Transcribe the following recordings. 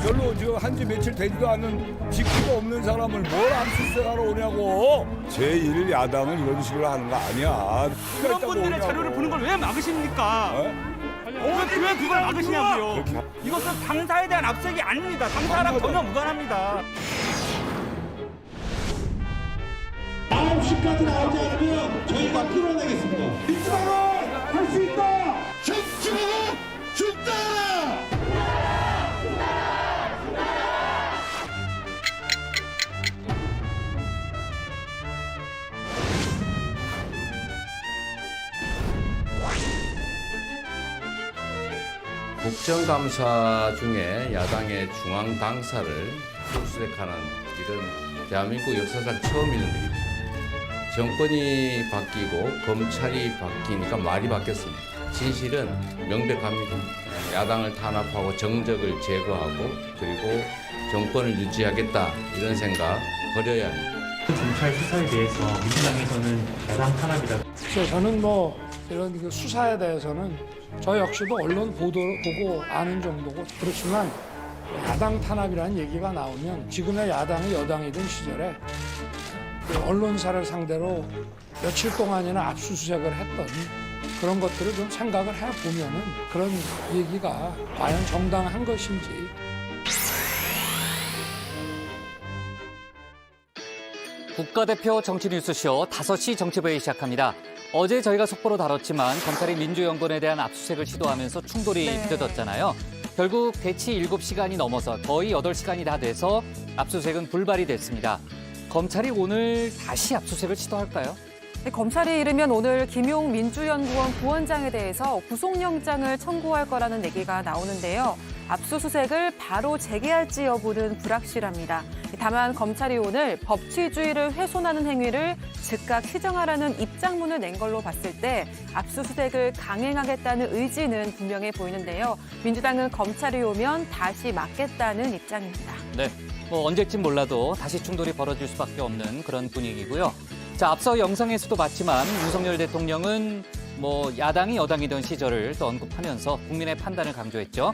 별로 지금 한지 며칠 되지도 않은 직기도 없는 사람을 뭘 압수수색하러 오냐고. 제1야당은 이런 식으로 하는 거 아니야. 그런 분들의 자료를 보는 걸 왜 막으십니까? 왜 그걸 막으시냐고요. 이것은 당사에 대한 압색이 아닙니다. 당사랑 전혀 무관합니다. 9시까지 나오지 않으면 저희가 풀어내겠습니다. 민주당은 할 수 있다! 정치가 준다! 국정감사 중에 야당의 중앙 당사를 압수수색하는 일은 대한민국 역사상 처음 있는 일입니다. 정권이 바뀌고 검찰이 바뀌니까 말이 바뀌었습니다. 진실은 명백합니다. 야당을 탄압하고 정적을 제거하고 그리고 정권을 유지하겠다 이런 생각 버려야 합니다. 검찰 수사에 대해서 민주당에서는 야당 탄압이다. 그래서 저는 뭐 이런 그 수사에 대해서는 저 역시도 언론 보도를 보고 아는 정도고, 그렇지만 야당 탄압이라는 얘기가 나오면 지금의 야당이 여당이던 시절에 그 언론사를 상대로 며칠 동안이나 압수수색을 했던 그런 것들을 좀 생각을 해보면은 그런 얘기가 과연 정당한 것인지. 국가대표 정치뉴스쇼 5시 정치부회 시작합니다. 어제 저희가 속보로 다뤘지만 검찰이 민주연구원에 대한 압수수색을 시도하면서 충돌이 빚어졌잖아요. 결국 대치 7시간이 넘어서 거의 8시간이 다 돼서 압수수색은 불발이 됐습니다. 검찰이 오늘 다시 압수수색을 시도할까요? 검찰이 이르면 오늘 김용 민주연구원 부원장에 대해서 구속영장을 청구할 거라는 얘기가 나오는데요. 압수수색을 바로 재개할지 여부는 불확실합니다. 다만 검찰이 오늘 법치주의를 훼손하는 행위를 즉각 시정하라는 입장문을 낸 걸로 봤을 때 압수수색을 강행하겠다는 의지는 분명해 보이는데요. 민주당은 검찰이 오면 다시 막겠다는 입장입니다. 네, 뭐 언제쯤 몰라도 다시 충돌이 벌어질 수밖에 없는 그런 분위기고요. 자, 앞서 영상에서도 봤지만 윤석열 대통령은 뭐 야당이 여당이던 시절을 또 언급하면서 국민의 판단을 강조했죠.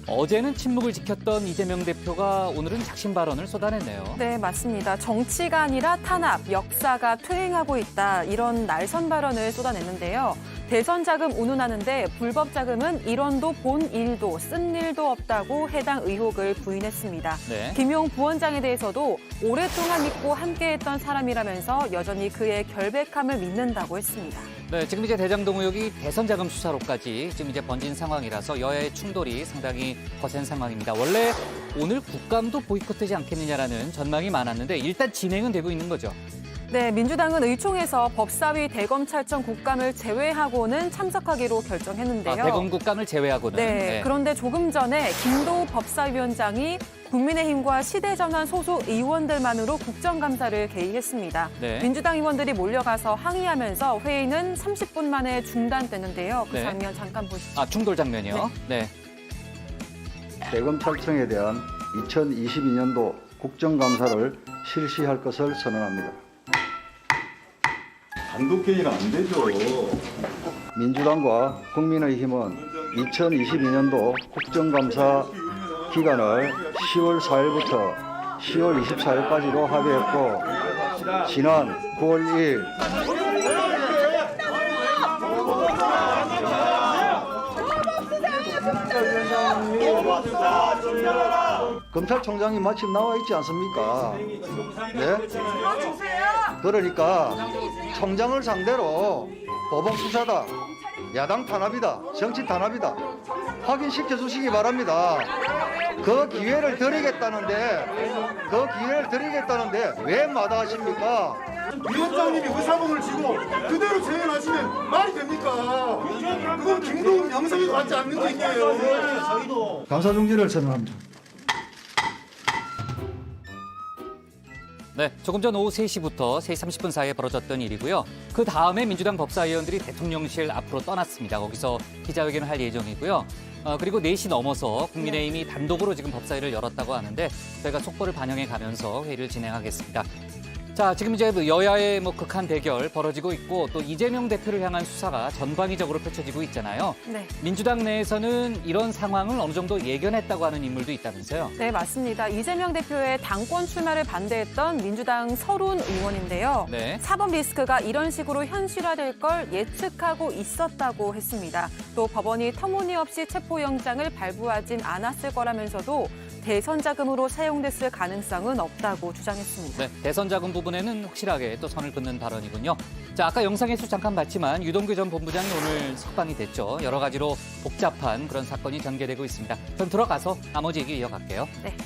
어제는 침묵을 지켰던 이재명 대표가 오늘은 작심 발언을 쏟아냈네요. 네, 맞습니다. 정치가 아니라 탄압, 역사가 퇴행하고 있다. 이런 날선 발언을 쏟아냈는데요. 대선 자금 운운하는데 불법 자금은 1원도 본 일도 쓴 일도 없다고 해당 의혹을 부인했습니다. 네. 김용 부원장에 대해서도 오랫동안 믿고 함께했던 사람이라면서 여전히 그의 결백함을 믿는다고 했습니다. 네, 지금 이제 대장동 의혹이 대선 자금 수사로까지 지금 이제 번진 상황이라서 여야의 충돌이 상당히 거센 상황입니다. 원래 오늘 국감도 보이콧되지 않겠느냐라는 전망이 많았는데 일단 진행은 되고 있는 거죠. 네, 민주당은 의총에서 법사위 대검찰청 국감을 제외하고는 참석하기로 결정했는데요. 대검 국감을 제외하고는. 네, 그런데 조금 전에 김도우 법사위원장이 국민의힘과 시대전환 소속 의원들만으로 국정감사를 개의했습니다. 네. 민주당 의원들이 몰려가서 항의하면서 회의는 30분 만에 중단됐는데요. 그 네. 장면 잠깐 보시죠. 충돌 장면이요? 네. 대검찰청에 대한 2022년도 국정감사를 실시할 것을 선언합니다. 단독회의는 안 되죠. 민주당과 국민의힘은 2022년도 국정감사 기간을 10월 4일부터 10월 24일까지로 합의했고, 지난 9월 2일 검찰총장이 마침 나와 있지 않습니까? 네? 그러니까 총장을 상대로 보복 수사다, 야당 탄압이다, 정치 탄압이다 확인시켜 주시기 바랍니다. 그 기회를 드리겠다는데 왜 마다하십니까? 위원장님이 의사봉을 쥐고 그대로 재연하시면 말이 됩니까? 그건 김도우 영상에도 맞지 않는 얘기예요. 감사 중지를 선언합니다. 네, 조금 전 오후 3시부터 3시 30분 사이에 벌어졌던 일이고요. 그 다음에 민주당 법사위원들이 대통령실 앞으로 떠났습니다. 거기서 기자회견을 할 예정이고요. 그리고 4시 넘어서 국민의힘이 단독으로 지금 법사위를 열었다고 하는데 저희가 속보를 반영해 가면서 회의를 진행하겠습니다. 자, 지금 이제 여야의 극한 대결 벌어지고 있고 또 이재명 대표를 향한 수사가 전방위적으로 펼쳐지고 있잖아요. 네. 민주당 내에서는 이런 상황을 어느 정도 예견했다고 하는 인물도 있다면서요. 네, 맞습니다. 이재명 대표의 당권 출마를 반대했던 민주당 서른 의원인데요. 네. 사법 리스크가 이런 식으로 현실화될 걸 예측하고 있었다고 했습니다. 또 법원이 터무니없이 체포영장을 발부하진 않았을 거라면서도 대선 자금으로 사용됐을 가능성은 없다고 주장했습니다. 네, 대선 자금 부분에는 확실하게 또 선을 긋는 발언이군요. 자, 아까 영상에서 잠깐 봤지만 유동규 전 본부장이 오늘 석방이 됐죠. 여러 가지로 복잡한 그런 사건이 전개되고 있습니다. 전 들어가서 나머지 얘기 이어갈게요. 네.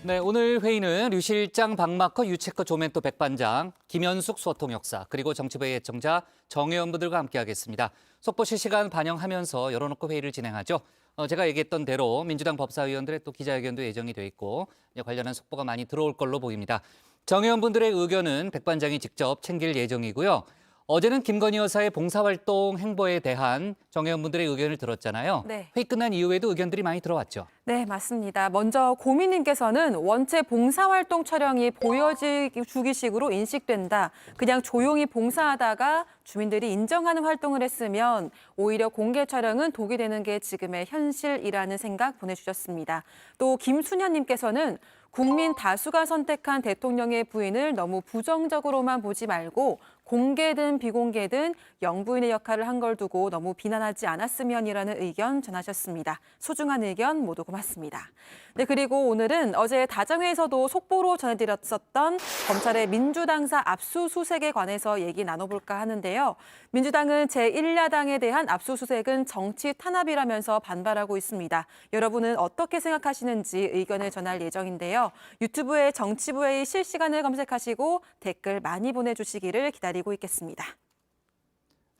네, 오늘 회의는 류 실장, 박마커, 유채커, 조멘토 백반장, 김현숙 수어통역사, 그리고 정치부의 애청자 정의원 분들과 함께하겠습니다. 속보 실시간 반영하면서 열어놓고 회의를 진행하죠. 제가 얘기했던 대로 민주당 법사위원들의 또 기자회견도 예정이 돼 있고 관련한 속보가 많이 들어올 걸로 보입니다. 정의원 분들의 의견은 백반장이 직접 챙길 예정이고요. 어제는 김건희 여사의 봉사활동 행보에 대한 정의원분들의 의견을 들었잖아요. 네. 회의 끝난 이후에도 의견들이 많이 들어왔죠. 네, 맞습니다. 먼저 고민님께서는 원체 봉사활동 촬영이 보여주기식으로 인식된다. 그냥 조용히 봉사하다가 주민들이 인정하는 활동을 했으면 오히려 공개 촬영은 독이 되는 게 지금의 현실이라는 생각 보내주셨습니다. 또 김순현님께서는 국민 다수가 선택한 대통령의 부인을 너무 부정적으로만 보지 말고 공개든 비공개든 영부인의 역할을 한 걸 두고 너무 비난하지 않았으면이라는 의견 전하셨습니다. 소중한 의견 모두 고맙습니다. 네, 그리고 오늘은 어제 다정회에서도 속보로 전해드렸었던 검찰의 민주당사 압수수색에 관해서 얘기 나눠볼까 하는데요. 민주당은 제1야당에 대한 압수수색은 정치 탄압이라면서 반발하고 있습니다. 여러분은 어떻게 생각하시는지 의견을 전할 예정인데요. 유튜브에 정치부회의 실시간을 검색하시고 댓글 많이 보내주시기를 기다리고 있겠습니다.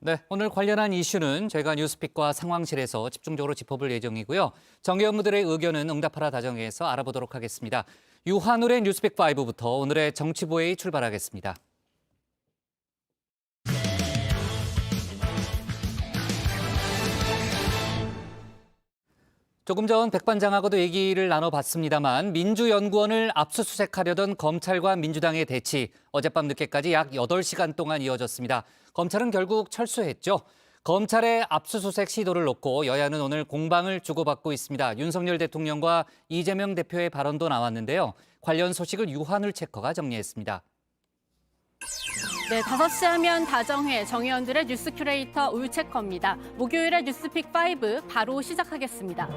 네, 오늘 관련한 이슈는 저희가 뉴스픽과 상황실에서 집중적으로 짚어볼 예정이고요. 정의원분들의 의견은 응답하라 다정회에서 알아보도록 하겠습니다. 유한울의 뉴스픽 5부터 오늘의 정치부회의 출발하겠습니다. 조금 전 백반장하고도 얘기를 나눠봤습니다만 민주연구원을 압수수색하려던 검찰과 민주당의 대치 어젯밤 늦게까지 약 8시간 동안 이어졌습니다. 검찰은 결국 철수했죠. 검찰의 압수수색 시도를 놓고 여야는 오늘 공방을 주고받고 있습니다. 윤석열 대통령과 이재명 대표의 발언도 나왔는데요. 관련 소식을 유한울 체커가 정리했습니다. 네, 5시 하면 다정회 정의원들의 뉴스 큐레이터 울체커입니다. 목요일의 뉴스픽 5 바로 시작하겠습니다.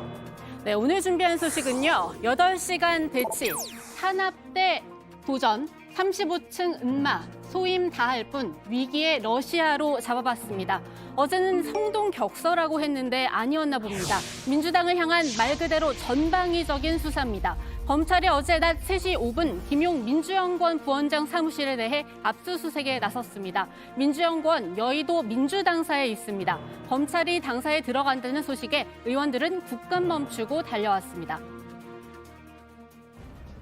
네, 오늘 준비한 소식은요. 8시간 대치, 탄압대 도전, 35층 은마, 소임 다할 뿐 위기의 러시아로 잡아봤습니다. 어제는 성동격서라고 했는데 아니었나 봅니다. 민주당을 향한 말 그대로 전방위적인 수사입니다. 검찰이 어제 낮 3시 5분 김용 민주연구원 부원장 사무실에 대해 압수수색에 나섰습니다. 민주연구원 여의도 민주당사에 있습니다. 검찰이 당사에 들어간다는 소식에 의원들은 국감 멈추고 달려왔습니다.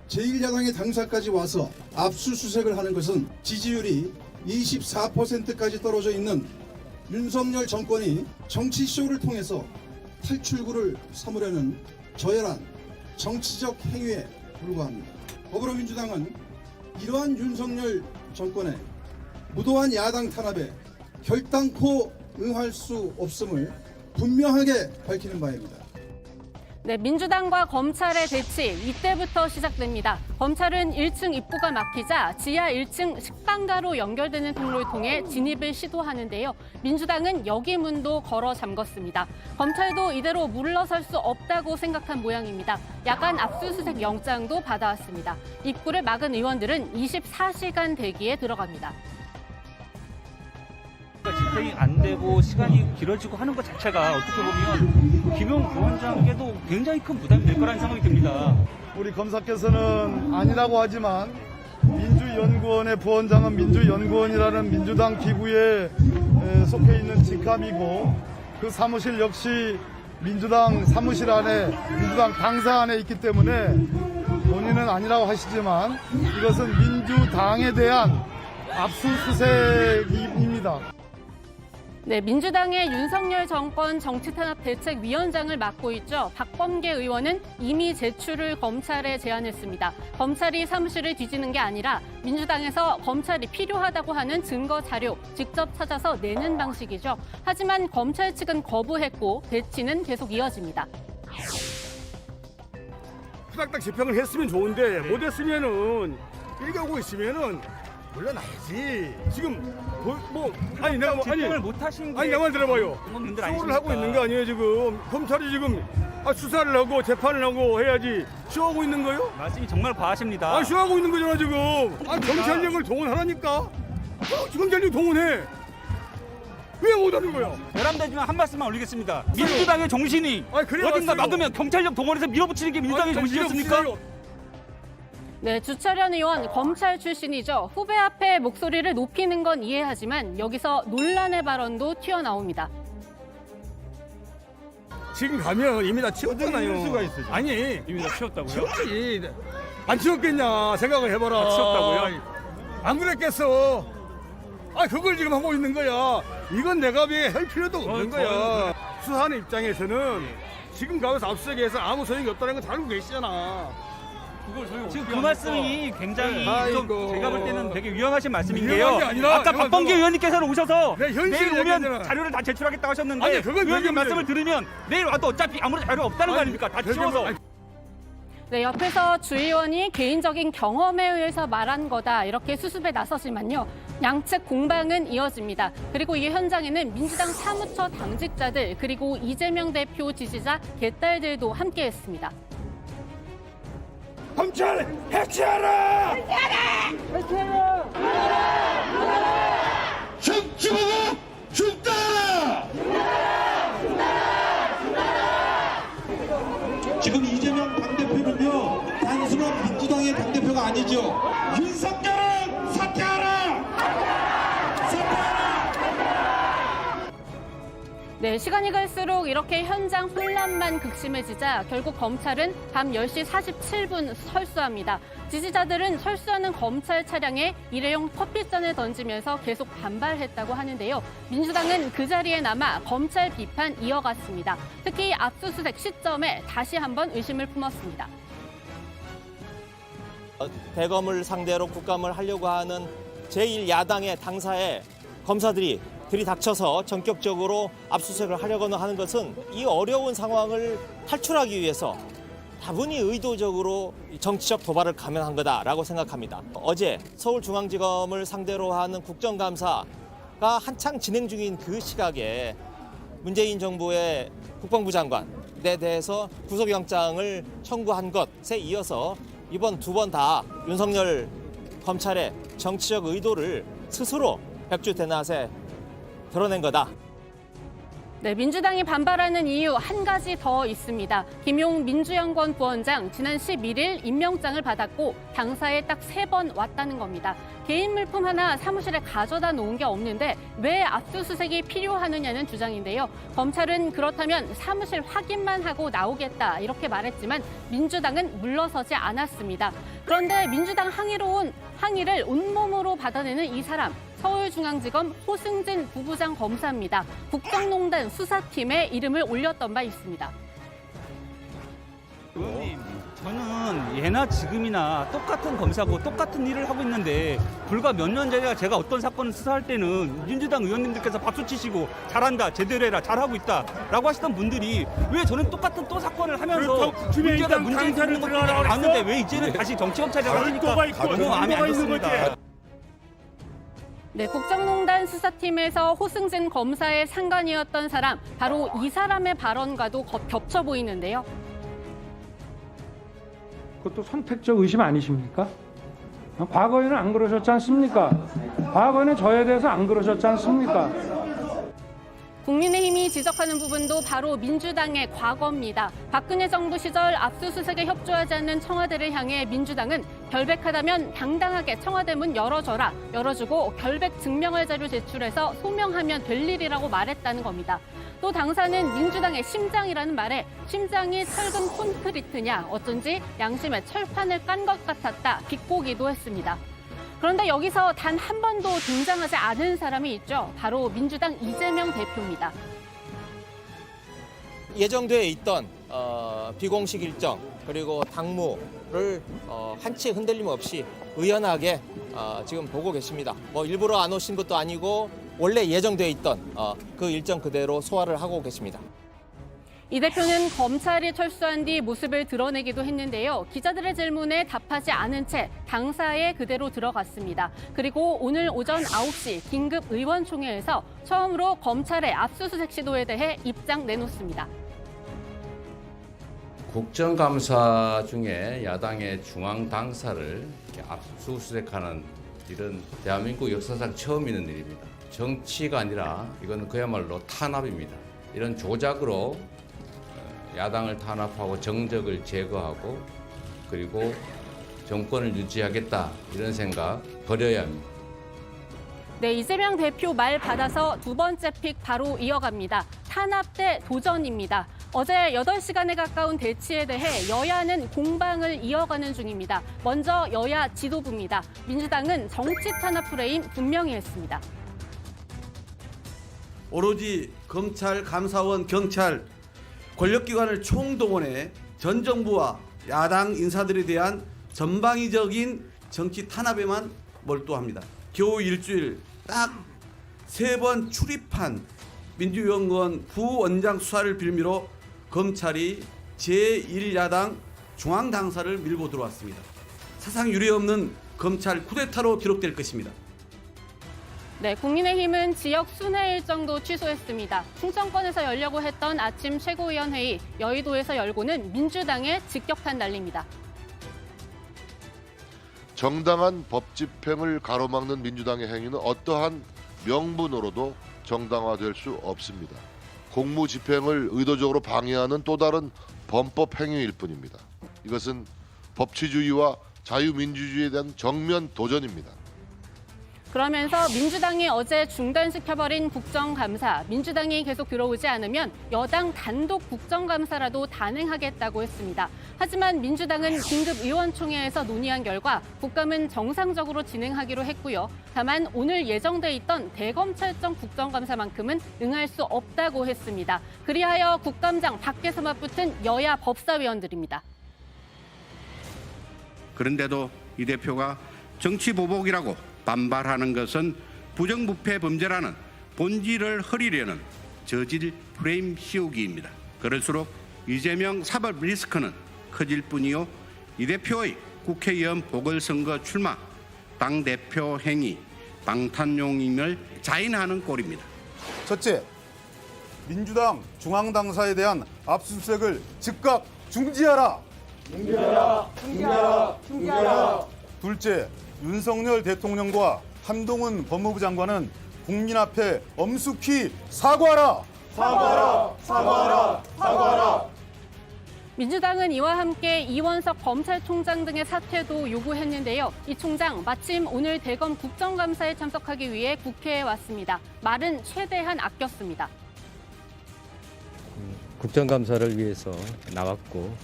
제1야당의 당사까지 와서 압수수색을 하는 것은 지지율이 24%까지 떨어져 있는 윤석열 정권이 정치쇼를 통해서 탈출구를 삼으려는 저열한 정치적 행위에 불과합니다. 더불어민주당은 이러한 윤석열 정권의 무도한 야당 탄압에 결단코 응할 수 없음을 분명하게 밝히는 바입니다. 네, 민주당과 검찰의 대치 이때부터 시작됩니다. 검찰은 1층 입구가 막히자 지하 1층 식당가로 연결되는 통로를 통해 진입을 시도하는데요. 민주당은 여기 문도 걸어 잠궜습니다. 검찰도 이대로 물러설 수 없다고 생각한 모양입니다. 야간 압수수색 영장도 받아왔습니다. 입구를 막은 의원들은 24시간 대기에 들어갑니다. 집행이 안 되고 시간이 길어지고 하는 것 자체가 어떻게 보면 김용 부원장에게도 굉장히 큰 부담이 될 거라는 생각이 듭니다. 우리 검사께서는 아니라고 하지만 민주연구원의 부원장은 민주연구원이라는 민주당 기구에 속해 있는 직함이고 그 사무실 역시 민주당 사무실 안에 민주당 당사 안에 있기 때문에 본인은 아니라고 하시지만 이것은 민주당에 대한 압수수색입니다. 네, 민주당의 윤석열 정권 정치탄압대책위원장을 맡고 있죠. 박범계 의원은 이미 제출을 검찰에 제안했습니다. 검찰이 사무실을 뒤지는 게 아니라 민주당에서 검찰이 필요하다고 하는 증거 자료 직접 찾아서 내는 방식이죠. 하지만 검찰 측은 거부했고 대치는 계속 이어집니다. 후닥닥 재평을 했으면 좋은데 못했으면은 일가고 있으면은 물러나야지. 지금 아니 내가 집행을 못 하신 게 아니 내 말 들어봐요. 의원님들 수사를 하고 있는 거 아니에요 지금? 검찰이 지금 수사를 하고 재판을 하고 해야지 쉬어하고 있는 거예요? 말씀이 정말 과하십니다. 아니 쉬어하고 있는 거잖아 지금. 아니 경찰력을 동원하라니까. 경찰력 동원해. 왜 못하는 거야? 대람되지만 한 말씀만 올리겠습니다. 민주당의 정신이 그래 어딘가 맞어요. 막으면 경찰력 동원해서 밀어붙이는 게 민주당의 정신이었습니까? 네, 주철현 의원 검찰 출신이죠. 후배 앞에 목소리를 높이는 건 이해하지만 여기서 논란의 발언도 튀어나옵니다. 지금 가면 이미 다 치웠잖아요. 수가 있어요. 아니 이미 다 치웠다고요? 치웠지. 안 치웠겠냐 생각을 해봐라. 치웠다고요? 안 그랬겠어. 그걸 지금 하고 있는 거야. 이건 내가 할 필요도 없는 거야. 수사하는 입장에서는 지금 가서 압수수색해서 아무 소용이 없다는 건 잘 알고 계시잖아. 지금 그 말씀이 굉장히 좀 제가 볼 때는 되게 위험하신 말씀인 게요. 위험한 게 아니라 아까 박범계 의원님께서는 오셔서 내 현실을 내일 오면 얘기하잖아. 자료를 다 제출하겠다고 하셨는데 아니, 그건 의원님 얘기하면 말씀을 들으면 내일 와도 어차피 아무런 자료 없다는 거 아닙니까? 다 치워서. 네, 옆에서 주 의원이 개인적인 경험에 의해서 말한 거다 이렇게 수습에 나서지만요. 양측 공방은 이어집니다. 그리고 이 현장에는 민주당 사무처 당직자들 그리고 이재명 대표 지지자 개딸들도 함께했습니다. 검찰 해체하라! 해체하라! 죽주고 죽다! 지금 이재명 당대표는요 단순한 민주당의 당대표가 아니죠. 윤석열은 사퇴하라! 사퇴하라! 네, 시간이 갈수록 이렇게 현장 혼란만 극심해지자 결국 검찰은 밤 10시 47분 설수합니다. 지지자들은 설수하는 검찰 차량에 일회용 커피잔을 던지면서 계속 반발했다고 하는데요. 민주당은 그 자리에 남아 검찰 비판 이어갔습니다. 특히 압수수색 시점에 다시 한번 의심을 품었습니다. 대검을 상대로 국감을 하려고 하는 제1야당의 당사에 검사들이 들이닥쳐서 전격적으로 압수수색을 하려고 하는 것은 이 어려운 상황을 탈출하기 위해서 다분히 의도적으로 정치적 도발을 감행한 거다라고 생각합니다. 어제 서울중앙지검을 상대로 하는 국정감사가 한창 진행 중인 그 시각에 문재인 정부의 국방부 장관에 대해서 구속영장을 청구한 것에 이어서 이번 두 번 다 윤석열 검찰의 정치적 의도를 스스로 백주대낮에 드러낸 거다. 네, 민주당이 반발하는 이유 한 가지 더 있습니다. 김용 민주연구원 부원장 지난 11일 임명장을 받았고 당사에 딱 3번 왔다는 겁니다. 개인 물품 하나 사무실에 가져다 놓은 게 없는데 왜 압수수색이 필요하느냐는 주장인데요. 검찰은 그렇다면 사무실 확인만 하고 나오겠다 이렇게 말했지만 민주당은 물러서지 않았습니다. 그런데 민주당 항의를 온몸으로 받아내는 이 사람. 서울중앙지검 호승진 부부장 검사입니다. 국정농단 수사팀에 이름을 올렸던 바 있습니다. 의원님, 저는 예나 지금이나 똑같은 검사고 똑같은 일을 하고 있는데 불과 몇 년 전에 제가 어떤 사건을 수사할 때는 민주당 의원님들께서 박수 치시고 잘한다, 제대로 해라, 잘하고 있다라고 하시던 분들이 왜 저는 똑같은 또 사건을 하면서 문제가 있는 것들이 나왔는데 왜 이제는 다시 정치검찰이라고 하시니까 너무 마음에 안 좋습니다. 네, 국정농단 수사팀에서 호승진 검사의 상관이었던 사람, 바로 이 사람의 발언과도 겹쳐 보이는데요. 그것도 선택적 의심 아니십니까? 과거에는 안 그러셨지 않습니까? 과거에는 저에 대해서 안 그러셨지 않습니까? 국민의힘이 지적하는 부분도 바로 민주당의 과거입니다. 박근혜 정부 시절 압수수색에 협조하지 않는 청와대를 향해 민주당은 결백하다면 당당하게 청와대 문 열어줘라, 열어주고 결백 증명할 자료 제출해서 소명하면 될 일이라고 말했다는 겁니다. 또 당사는 민주당의 심장이라는 말에 심장이 철근 콘크리트냐 어쩐지 양심에 철판을 깐 것 같았다 비꼬기도 했습니다. 그런데 여기서 단 한 번도 등장하지 않은 사람이 있죠. 바로 민주당 이재명 대표입니다. 예정돼 있던 비공식 일정 그리고 당무를 한치 흔들림 없이 의연하게 지금 보고 계십니다. 뭐 일부러 안 오신 것도 아니고 원래 예정돼 있던 그 일정 그대로 소화를 하고 계십니다. 이 대표는 검찰이 철수한 뒤 모습을 드러내기도 했는데요. 기자들의 질문에 답하지 않은 채 당사에 그대로 들어갔습니다. 그리고 오늘 오전 9시 긴급 의원총회에서 처음으로 검찰의 압수수색 시도에 대해 입장 내놓습니다. 국정감사 중에 야당의 중앙 당사를 이렇게 압수수색하는 일은 대한민국 역사상 처음 있는 일입니다. 정치가 아니라 이건 그야말로 탄압입니다. 이런 조작으로 야당을 탄압하고 정적을 제거하고 그리고 정권을 유지하겠다 이런 생각 버려야 합니다. 네, 이재명 대표 말 받아서 두 번째 픽 바로 이어갑니다. 탄압 대 도전입니다. 어제 8시간에 가까운 대치에 대해 여야는 공방을 이어가는 중입니다. 먼저 여야 지도부입니다. 민주당은 정치 탄압 프레임 분명히 했습니다. 오로지 검찰, 감사원, 경찰, 권력기관을 총동원해 전 정부와 야당 인사들에 대한 전방위적인 정치 탄압에만 몰두합니다. 겨우 일주일 딱 3번 출입한 민주연구원 부원장 수사를 빌미로 검찰이 제1야당 중앙당사를 밀고 들어왔습니다. 사상 유례없는 검찰 쿠데타로 기록될 것입니다. 네, 국민의힘은 지역 순회 일정도 취소했습니다. 충청권에서 열려고 했던 아침 최고위원회의, 여의도에서 열고는 민주당의 직격탄 날립니다. 정당한 법 집행을 가로막는 민주당의 행위는 어떠한 명분으로도 정당화될 수 없습니다. 공무 집행을 의도적으로 방해하는 또 다른 범법 행위일 뿐입니다. 이것은 법치주의와 자유민주주의에 대한 정면 도전입니다. 그러면서 민주당이 어제 중단시켜버린 국정감사, 민주당이 계속 들어오지 않으면 여당 단독 국정감사라도 단행하겠다고 했습니다. 하지만 민주당은 긴급의원총회에서 논의한 결과 국감은 정상적으로 진행하기로 했고요. 다만 오늘 예정돼 있던 대검찰청 국정감사만큼은 응할 수 없다고 했습니다. 그리하여 국감장 밖에서 맞붙은 여야 법사위원들입니다. 그런데도 이 대표가 정치보복이라고 반발하는 것은 부정부패 범죄라는 본질을 흐리려는 저질 프레임 씌우기입니다. 그럴수록 이재명 사법 리스크는 커질 뿐이요. 이 대표의 국회의원 보궐선거 출마, 당대표 행위, 방탄용임을 자인하는 꼴입니다. 첫째, 민주당 중앙당사에 대한 압수수색을 즉각 중지하라. 중지하라. 둘째, 윤석열 대통령과 한동훈 법무부 장관은 국민 앞에 엄숙히 사과하라. 민주당은 이와 함께 이원석 검찰총장 등의 사퇴도 요구했는데요. 이 총장 마침 오늘 대검 국정감사에 참석하기 위해 국회에 왔습니다. 말은 최대한 아꼈습니다. 국정감사를 위해서 나왔고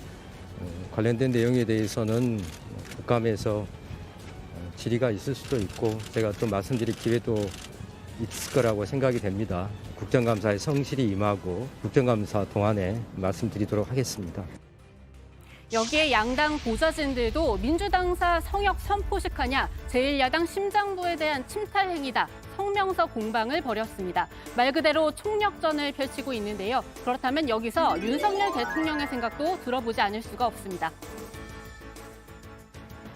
관련된 내용에 대해서는 국감에서 질의가 있을 수도 있고 제가 또 말씀드릴 기회도 있을 거라고 생각이 됩니다. 국정감사에 성실히 임하고 국정감사 동안에 말씀드리도록 하겠습니다. 여기에 양당 보좌진들도 민주당사 성역 선포식하냐, 제1야당 심장부에 대한 침탈 행위다, 성명서 공방을 벌였습니다. 말 그대로 총력전을 펼치고 있는데요. 그렇다면 여기서 윤석열 대통령의 생각도 들어보지 않을 수가 없습니다.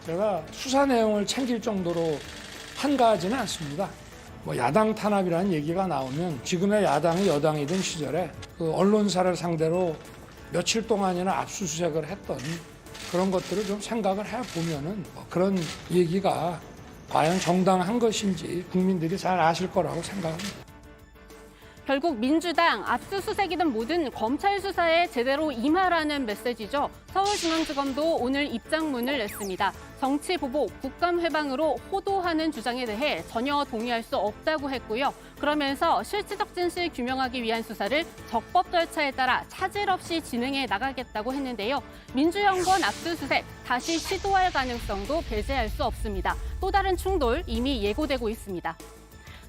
제가 수사 내용을 챙길 정도로 한가하지는 않습니다. 뭐 야당 탄압이라는 얘기가 나오면 지금의 야당이 여당이던 시절에 그 언론사를 상대로 며칠 동안이나 압수수색을 했던 그런 것들을 좀 생각을 해보면은 뭐 그런 얘기가 과연 정당한 것인지 국민들이 잘 아실 거라고 생각합니다. 결국 민주당 압수수색이든 뭐든 검찰 수사에 제대로 임하라는 메시지죠. 서울중앙지검도 오늘 입장문을 냈습니다. 정치 보복, 국감 회방으로 호도하는 주장에 대해 전혀 동의할 수 없다고 했고요. 그러면서 실질적 진실 규명하기 위한 수사를 적법 절차에 따라 차질 없이 진행해 나가겠다고 했는데요. 민주연구원 압수수색 다시 시도할 가능성도 배제할 수 없습니다. 또 다른 충돌 이미 예고되고 있습니다.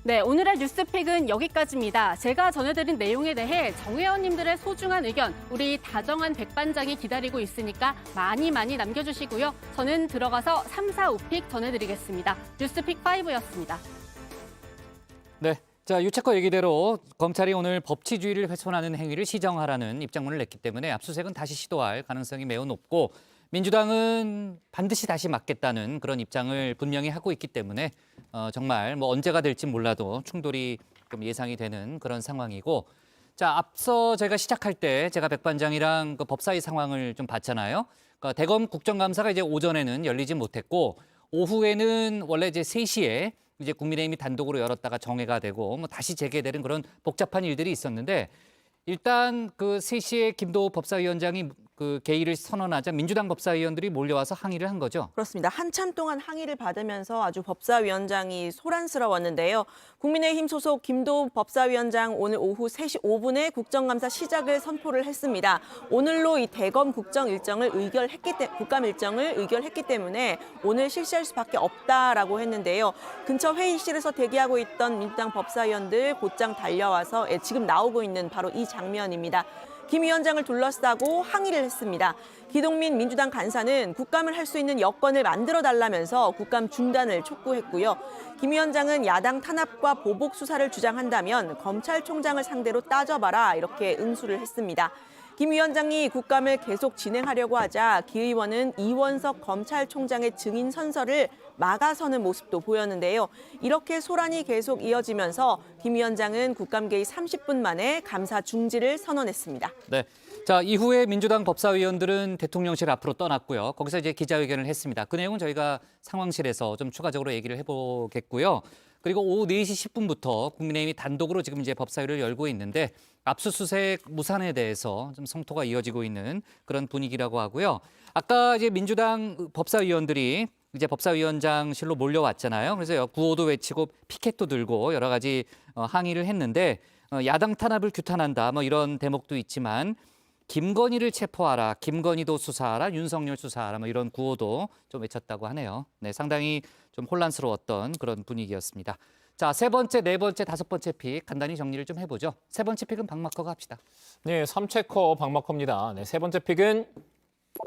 네, 오늘의 뉴스픽은 여기까지입니다. 제가 전해드린 내용에 대해 정 의원님들의 소중한 의견, 우리 다정한 백반장이 기다리고 있으니까 많이 남겨주시고요. 저는 들어가서 3, 4, 5픽 전해드리겠습니다. 뉴스픽 5였습니다. 네, 자 유채커 얘기대로 검찰이 오늘 법치주의를 훼손하는 행위를 시정하라는 입장문을 냈기 때문에 압수수색은 다시 시도할 가능성이 매우 높고 민주당은 반드시 다시 막겠다는 그런 입장을 분명히 하고 있기 때문에 정말 뭐 언제가 될지 몰라도 충돌이 좀 예상이 되는 그런 상황이고, 자 앞서 제가 시작할 때 제가 백반장이랑 그 법사위 상황을 좀 봤잖아요. 그러니까 대검 국정감사가 이제 오전에는 열리지 못했고 오후에는 원래 이제 3시에 이제 국민의힘이 단독으로 열었다가 정회가 되고 뭐 다시 재개되는 그런 복잡한 일들이 있었는데, 일단 그 3시에 김도우 법사위원장이 그 개의를 선언하자 민주당 법사위원들이 몰려와서 항의를 한 거죠. 그렇습니다. 한참 동안 항의를 받으면서 아주 법사위원장이 소란스러웠는데요. 국민의힘 소속 김도우 법사위원장 오늘 오후 3시 5분에 국정감사 시작을 선포를 했습니다. 오늘로 이 대검 국감 일정을 의결했기 때문에 오늘 실시할 수밖에 없다라고 했는데요. 근처 회의실에서 대기하고 있던 민주당 법사위원들 곧장 달려와서 지금 나오고 있는 바로 이 장면입니다. 김 위원장을 둘러싸고 항의를 했습니다. 기동민 민주당 간사는 국감을 할 수 있는 여건을 만들어달라면서 국감 중단을 촉구했고요. 김 위원장은 야당 탄압과 보복 수사를 주장한다면 검찰총장을 상대로 따져봐라 이렇게 응수를 했습니다. 김 위원장이 국감을 계속 진행하려고 하자 기 의원은 이원석 검찰총장의 증인 선서를 막아서는 모습도 보였는데요. 이렇게 소란이 계속 이어지면서 김 위원장은 국감 개의 30분 만에 감사 중지를 선언했습니다. 네. 자, 이후에 민주당 법사위원들은 대통령실 앞으로 떠났고요. 거기서 이제 기자회견을 했습니다. 그 내용은 저희가 상황실에서 좀 추가적으로 얘기를 해보겠고요. 그리고 오후 4시 10분부터 국민의힘이 단독으로 지금 이제 법사위를 열고 있는데 압수수색 무산에 대해서 좀 성토가 이어지고 있는 그런 분위기라고 하고요. 아까 이제 민주당 법사위원들이 이제 법사위원장실로 몰려왔잖아요. 그래서 구호도 외치고 피켓도 들고 여러 가지 항의를 했는데 야당 탄압을 규탄한다 뭐 이런 대목도 있지만 김건희를 체포하라, 김건희도 수사하라, 윤석열 수사하라 뭐 이런 구호도 좀 외쳤다고 하네요. 네, 상당히 좀 혼란스러웠던 그런 분위기였습니다. 자, 세 번째, 네 번째, 다섯 번째 픽 간단히 정리를 좀 해보죠. 세 번째 픽은 박마커가 합시다. 네, 삼체커 박마커입니다. 네, 세 번째 픽은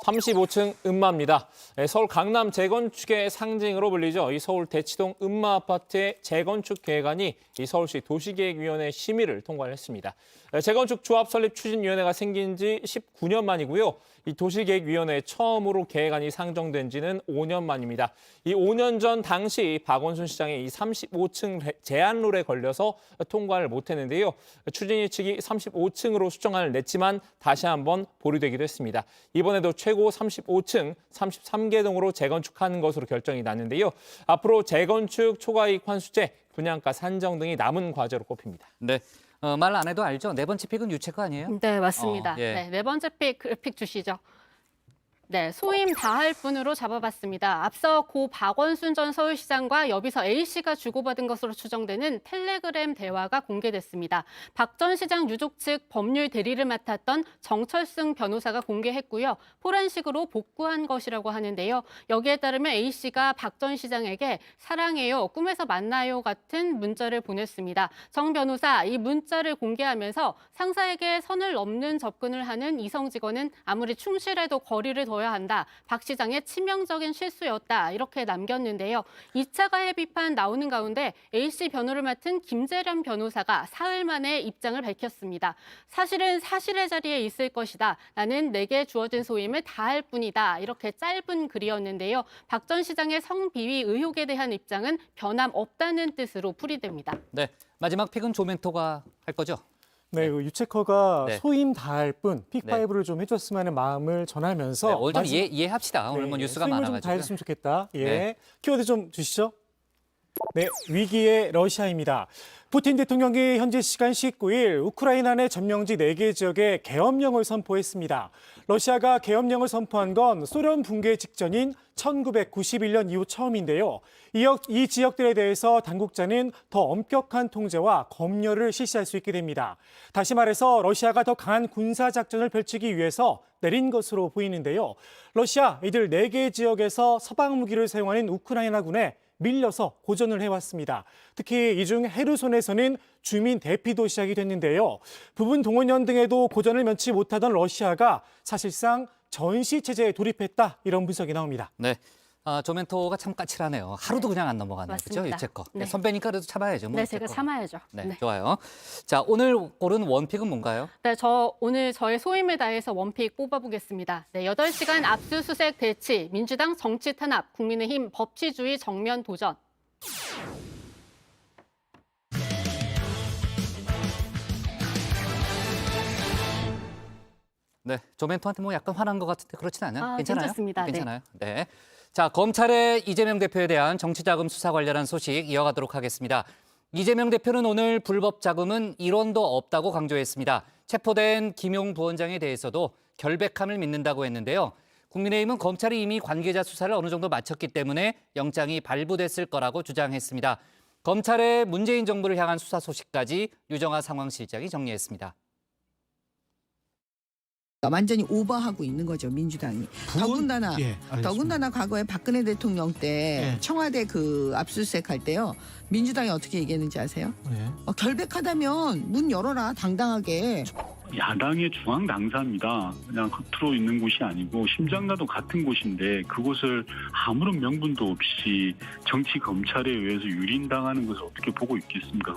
35층 음마입니다. 네, 서울 강남 재건축의 상징으로 불리죠. 이 서울 대치동 음마 아파트의 재건축 계획안이 이 서울시 도시계획위원회 심의를 통과를 했습니다. 재건축 조합 설립 추진위원회가 생긴 지 19년 만이고요. 이 도시계획위원회에 처음으로 계획안이 상정된 지는 5년 만입니다. 이 5년 전 당시 박원순 시장의 이 35층 제한룰에 걸려서 통과를 못했는데요. 추진위 측이 35층으로 수정안을 냈지만 다시 한번 보류되기도 했습니다. 이번에도 최고 35층 33개 동으로 재건축하는 것으로 결정이 났는데요. 앞으로 재건축 초과이익 환수제, 분양가 산정 등이 남은 과제로 꼽힙니다. 네. 말 안 해도 알죠? 네 번째 픽은 유채거 아니에요? 네, 맞습니다. 예. 네 번째 픽 주시죠. 네, 소임 다할 분으로 잡아봤습니다. 앞서 고 박원순 전 서울시장과 여비서 A씨가 주고받은 것으로 추정되는 텔레그램 대화가 공개됐습니다. 박 전 시장 유족 측 법률 대리를 맡았던 정철승 변호사가 공개했고요. 포렌식으로 복구한 것이라고 하는데요. 여기에 따르면 A씨가 박 전 시장에게 사랑해요, 꿈에서 만나요 같은 문자를 보냈습니다. 정 변호사, 이 문자를 공개하면서 상사에게 선을 넘는 접근을 하는 이성 직원은 아무리 충실해도 거리를 둬야 한다. 박 시장의 치명적인 실수였다. 이렇게 남겼는데요. 2차 가해 비판 나오는 가운데 A씨 변호를 맡은 김재련 변호사가 사흘 만에 입장을 밝혔습니다. 사실은 사실의 자리에 있을 것이다. 나는 내게 주어진 소임을 다할 뿐이다. 이렇게 짧은 글이었는데요. 박 전 시장의 성비위 의혹에 대한 입장은 변함없다는 뜻으로 풀이됩니다. 네, 마지막 픽은 조멘토가 할 거죠? 네, 유채커가 네. 소임 다할 뿐 픽5를 네. 좀 해줬으면 하는 마음을 전하면서 네, 오늘 좀 이해합시다. 오늘 뭐 뉴스가 소임을 많아가지고. 좀 다했으면 좋겠다. 예, 네. 키워드 좀 주시죠. 네, 위기의 러시아입니다. 푸틴 대통령이 현지 시간 19일 우크라이나 내 점령지 4개 지역에 계엄령을 선포했습니다. 러시아가 계엄령을 선포한 건 소련 붕괴 직전인 1991년 이후 처음인데요. 이 지역들에 대해서 당국자는 더 엄격한 통제와 검열을 실시할 수 있게 됩니다. 다시 말해서 러시아가 더 강한 군사작전을 펼치기 위해서 내린 것으로 보이는데요. 러시아 이들 4개 지역에서 서방 무기를 사용하는 우크라이나군에 밀려서 고전을 해왔습니다. 특히 이 중 헤르손에서는 주민 대피도 시작이 됐는데요. 부분 동원령 등에도 고전을 면치 못하던 러시아가 사실상 전시체제에 돌입했다, 이런 분석이 나옵니다. 네. 조멘토가 참 까칠하네요. 하루도 그냥 안 넘어가네요. 그렇죠? 유채커. 네. 네, 선배니까 그래도 참아야죠. 뭐 네, 제가 참아야죠. 네, 네. 좋아요. 자, 오늘 고른 원픽은 뭔가요? 네, 오늘 저의 소임을 다해서 원픽 뽑아보겠습니다. 네, 8시간 압수수색 대치, 민주당 정치 탄압, 국민의힘 법치주의 정면 도전. 네, 조멘토한테 뭐 약간 화난 것 같은데 그렇진 않아요? 괜찮아요? 괜찮습니다. 괜찮아요. 네. 자, 검찰의 이재명 대표에 대한 정치자금 수사 관련한 소식 이어가도록 하겠습니다. 이재명 대표는 오늘 불법 자금은 1원도 없다고 강조했습니다. 체포된 김용 부원장에 대해서도 결백함을 믿는다고 했는데요. 국민의힘은 검찰이 이미 관계자 수사를 어느 정도 마쳤기 때문에 영장이 발부됐을 거라고 주장했습니다. 검찰의 문재인 정부를 향한 수사 소식까지 유정아 상황실장이 정리했습니다. 완전히 오버하고 있는 거죠, 민주당이. 더군다나 과거에 박근혜 대통령 때 청와대 그 압수수색 할 때요, 민주당이 어떻게 얘기했는지 아세요? 결백하다면 문 열어라, 당당하게. 야당의 중앙 당사입니다. 그냥 겉으로 있는 곳이 아니고 심장과도 같은 곳인데 그곳을 아무런 명분도 없이 정치 검찰에 의해서 유린당하는 것을 어떻게 보고 있겠습니까?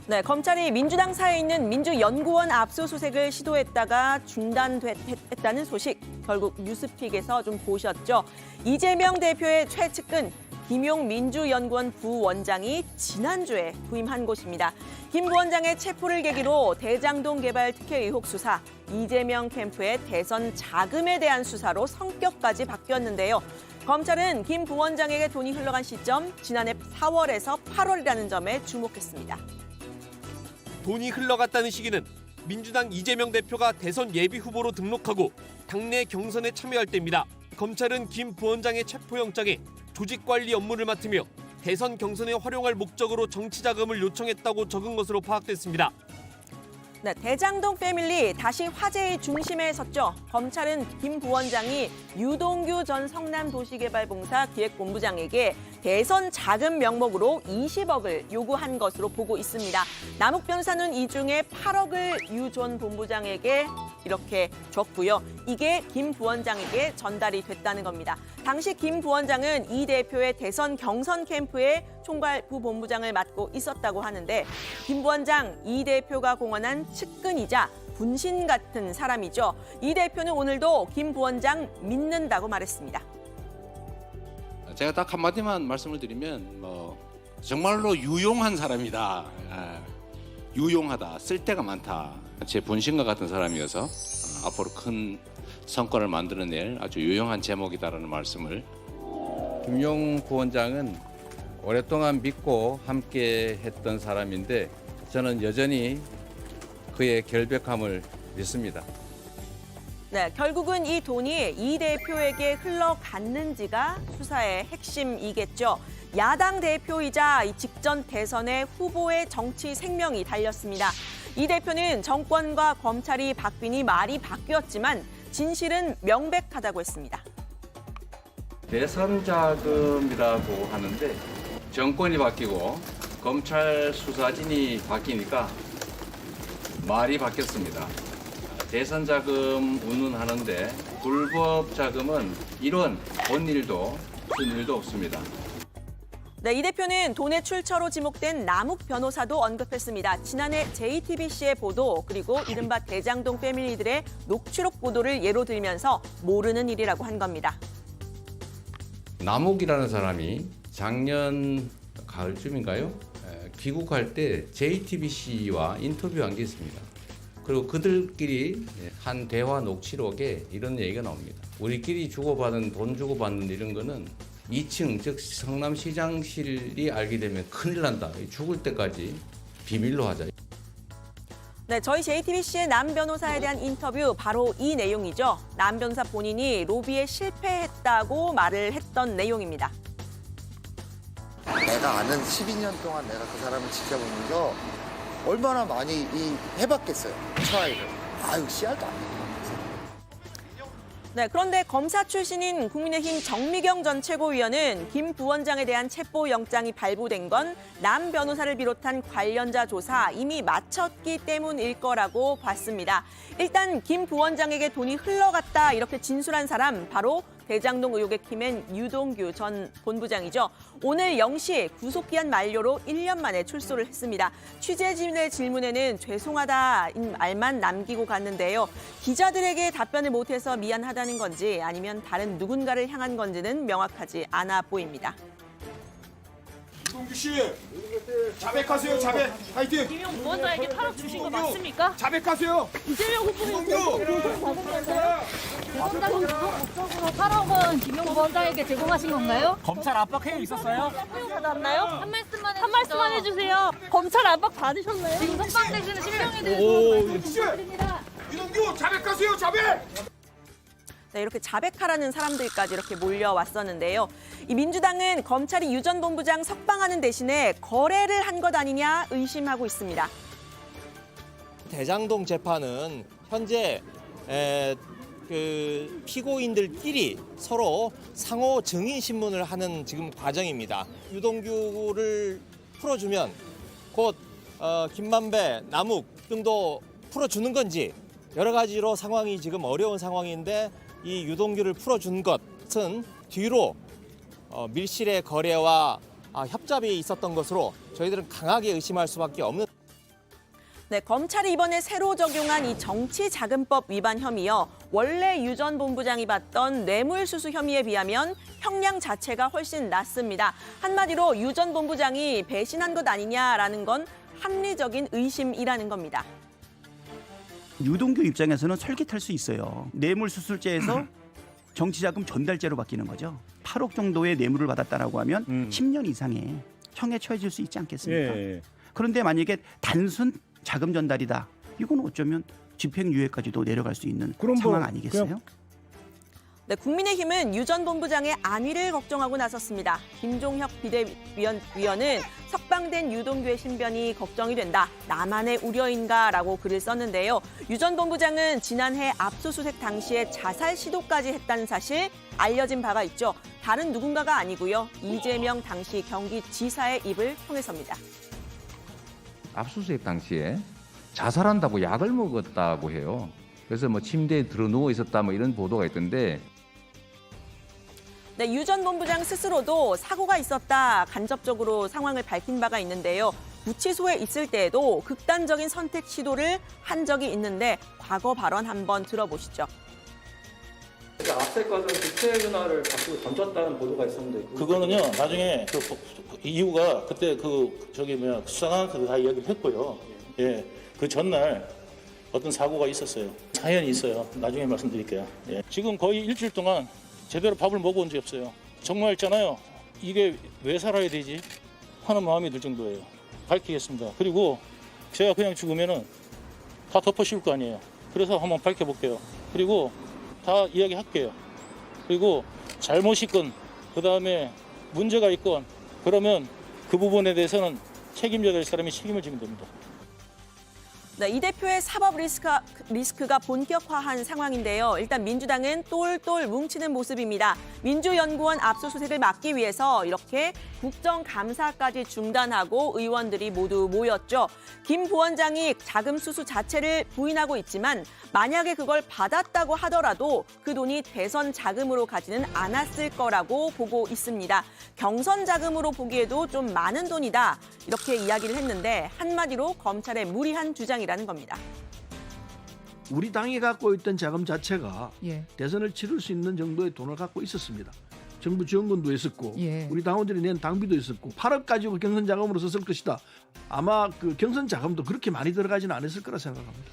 네, 검찰이 민주당 사에 있는 민주연구원 압수수색을 시도했다가 중단했다는 소식, 결국 뉴스픽에서 좀 보셨죠. 이재명 대표의 최측근 김용 민주연구원 부원장이 지난주에 부임한 곳입니다. 김 부원장의 체포를 계기로 대장동 개발 특혜 의혹 수사, 이재명 캠프의 대선 자금에 대한 수사로 성격까지 바뀌었는데요. 검찰은 김 부원장에게 돈이 흘러간 시점, 지난해 4월에서 8월이라는 점에 주목했습니다. 돈이 흘러갔다는 시기는 민주당 이재명 대표가 대선 예비 후보로 등록하고 당내 경선에 참여할 때입니다. 검찰은 김 부원장의 체포영장에 조직관리 업무를 맡으며 대선 경선에 활용할 목적으로 정치자금을 요청했다고 적은 것으로 파악됐습니다. 네, 대장동 패밀리 다시 화제의 중심에 섰죠. 검찰은 김 부원장이 유동규 전 성남도시개발공사 기획본부장에게 대선 자금 명목으로 20억을 요구한 것으로 보고 있습니다. 남욱 변호사는 이 중에 8억을 유 전 본부장에게 이렇게 줬고요. 이게 김 부원장에게 전달이 됐다는 겁니다. 당시 김 부원장은 이 대표의 대선 경선 캠프에 총괄 부본부장을 맡고 있었다고 하는데, 김 부원장 이 대표가 공언한 측근이자 분신 같은 사람이죠. 이 대표는 오늘도 김 부원장 믿는다고 말했습니다. 제가 딱 한마디만 말씀을 드리면 정말로 유용한 사람이다. 유용하다. 쓸데가 많다. 제 본심과 같은 사람이어서 앞으로 큰 성과를 만들어낼 아주 유용한 제목이다라는 말씀을. 김용 부원장은 오랫동안 믿고 함께 했던 사람인데 저는 여전히 그의 결백함을 믿습니다. 네, 결국은 이 돈이 이 대표에게 흘러갔는지가 수사의 핵심이겠죠. 야당 대표이자 이 직전 대선의 후보의 정치 생명이 달렸습니다. 이 대표는 정권과 검찰이 바뀌니 말이 바뀌었지만 진실은 명백하다고 했습니다. 대선 자금이라고 하는데 정권이 바뀌고 검찰 수사진이 바뀌니까 말이 바뀌었습니다. 대선 자금 운운하는데 불법 자금은 이런 본 일도 쓴 일도 없습니다. 네, 이 대표는 돈의 출처로 지목된 남욱 변호사도 언급했습니다. 지난해 JTBC의 보도, 그리고 이른바 대장동 패밀리들의 녹취록 보도를 예로 들면서 모르는 일이라고 한 겁니다. 남욱이라는 사람이 작년 가을쯤인가요? 귀국할 때 JTBC와 인터뷰한 게 있습니다. 그리고 그들끼리 한 대화 녹취록에 이런 얘기가 나옵니다. 우리끼리 주고받은 돈 주고받는 이런 거는 2층 즉 성남시장실이 알게 되면 큰일 난다. 죽을 때까지 비밀로 하자. 네, 저희 JTBC의 남 변호사에 대한 인터뷰 바로 이 내용이죠. 남 변호사 본인이 로비에 실패했다고 말을 했던 내용입니다. 내가 아는 12년 동안 내가 그 사람을 지켜보면서 얼마나 많이 해봤겠어요. 트라이를. 아유, 씨알도 안 돼. 네, 그런데 검사 출신인 국민의힘 정미경 전 최고위원은 김 부원장에 대한 체포영장이 발부된 건 남 변호사를 비롯한 관련자 조사 이미 마쳤기 때문일 거라고 봤습니다. 일단 김 부원장에게 돈이 흘러갔다 이렇게 진술한 사람 바로 대장동 의혹의 키맨 유동규 전 본부장이죠. 오늘 0시 구속기한 만료로 1년 만에 출소를 했습니다. 취재진의 질문에는 죄송하다인 말만 남기고 갔는데요. 기자들에게 답변을 못해서 미안하다는 건지 아니면 다른 누군가를 향한 건지는 명확하지 않아 보입니다. 유동규 씨, 자백하세요. 자백. 파이팅. 김용 부원장에게 8억 주신 거 맞습니까? 자백하세요. 이재명 후보님 대선당 목적으로 8억은 김용 부원장에게 제공하신 건가요? 검찰 압박 회유 있었어요? 받았나요? 한 말씀만 해주세요. 검찰 압박 받으셨나요? 지금 석방되시는 신병에 대해서 말씀드립니다. 유동규 자백하세요. 자백. 네, 이렇게 자백하라는 사람들까지 이렇게 몰려왔었는데요. 이 민주당은 검찰이 유 전 본부장 석방하는 대신에 거래를 한 것 아니냐 의심하고 있습니다. 대장동 재판은 현재 그 피고인들끼리 서로 상호 증인 신문을 하는 지금 과정입니다. 유동규를 풀어주면 곧 김만배, 남욱 등도 풀어주는 건지 여러 가지로 상황이 지금 어려운 상황인데 이 유동규를 풀어준 것은 뒤로 밀실의 거래와 협잡이 있었던 것으로 저희들은 강하게 의심할 수밖에 없는. 네, 검찰이 이번에 새로 적용한 이 정치자금법 위반 혐의요. 원래 유 전 본부장이 받던 뇌물수수 혐의에 비하면 형량 자체가 훨씬 낮습니다. 한마디로 유 전 본부장이 배신한 것 아니냐라는 건 합리적인 의심이라는 겁니다. 유동규 입장에서는 솔깃할 수 있어요. 뇌물수수죄에서 정치자금 전달죄로 바뀌는 거죠. 8억 정도의 뇌물을 받았다라고 하면 10년 이상의 형에 처해질 수 있지 않겠습니까? 예. 그런데 만약에 단순 자금 전달이다. 이건 어쩌면 집행유예까지도 내려갈 수 있는 상황 아니겠어요? 네, 국민의힘은 유 전 본부장의 안위를 걱정하고 나섰습니다. 김종혁 비대위원은 석방된 유동규의 신변이 걱정이 된다. 나만의 우려인가라고 글을 썼는데요. 유 전 본부장은 지난해 압수수색 당시에 자살 시도까지 했다는 사실 알려진 바가 있죠. 다른 누군가가 아니고요. 이재명 당시 경기지사의 입을 통해서입니다. 압수수색 당시에 자살한다고 약을 먹었다고 해요. 그래서 뭐 침대에 들어 누워 있었다 뭐 이런 보도가 있던데. 네, 유 전 본부장 스스로도 사고가 있었다 간접적으로 상황을 밝힌 바가 있는데요. 구치소에 있을 때에도 극단적인 선택 시도를 한 적이 있는데 과거 발언 한번 들어보시죠. 압수수색 과정 국채윤활을 받고 던졌다는 보도가 있었는데 그거는요 나중에 그 이유가 그때 수상한 다 이야기를 했고요. 예, 그 전날 어떤 사고가 있었어요. 사연이 있어요. 나중에 말씀드릴게요. 예. 지금 거의 일주일 동안 제대로 밥을 먹어본 적이 없어요. 정말 있잖아요. 이게 왜 살아야 되지 하는 마음이 들 정도예요. 밝히겠습니다. 그리고 제가 그냥 죽으면은 다 덮어씌울 거 아니에요. 그래서 한번 밝혀볼게요. 그리고 다 이야기할게요. 그리고 잘못이 있건 그다음에 문제가 있건 그러면 그 부분에 대해서는 책임져야 될 사람이 책임을 지면 됩니다. 네, 이 대표의 사법 리스크가 본격화한 상황인데요. 일단 민주당은 똘똘 뭉치는 모습입니다. 민주연구원 압수수색을 막기 위해서 이렇게 국정감사까지 중단하고 의원들이 모두 모였죠. 김 부원장이 자금 수수 자체를 부인하고 있지만 만약에 그걸 받았다고 하더라도 그 돈이 대선 자금으로 가지는 않았을 거라고 보고 있습니다. 경선 자금으로 보기에도 좀 많은 돈이다. 이렇게 이야기를 했는데 한마디로 검찰의 무리한 주장이라는 겁니다. 우리 당이 갖고 있던 자금 자체가 대선을 치를 수 있는 정도의 돈을 갖고 있었습니다. 정부 지원금도 있었고 우리 당원들이 낸 당비도 있었고 8억 가지고 경선 자금으로 썼을 것이다. 아마 그 경선 자금도 그렇게 많이 들어가지는 않았을 거라 생각합니다.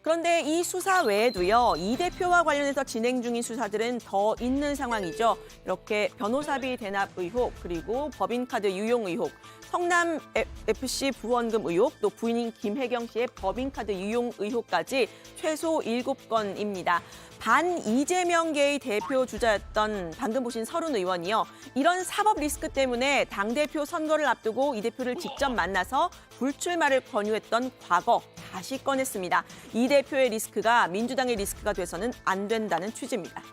그런데 이 수사 외에도요, 이 대표와 관련해서 진행 중인 수사들은 더 있는 상황이죠. 이렇게 변호사비 대납 의혹, 그리고 법인카드 유용 의혹, 성남 FC 부원금 의혹, 또 부인인 김혜경 씨의 법인카드 유용 의혹까지 최소 7건입니다. 반 이재명계의 대표 주자였던 방금 보신 서른 의원이요. 이런 사법 리스크 때문에 당대표 선거를 앞두고 이 대표를 직접 만나서 불출마를 권유했던 과거 다시 꺼냈습니다. 이 대표의 리스크가 민주당의 리스크가 돼서는 안 된다는 취지입니다.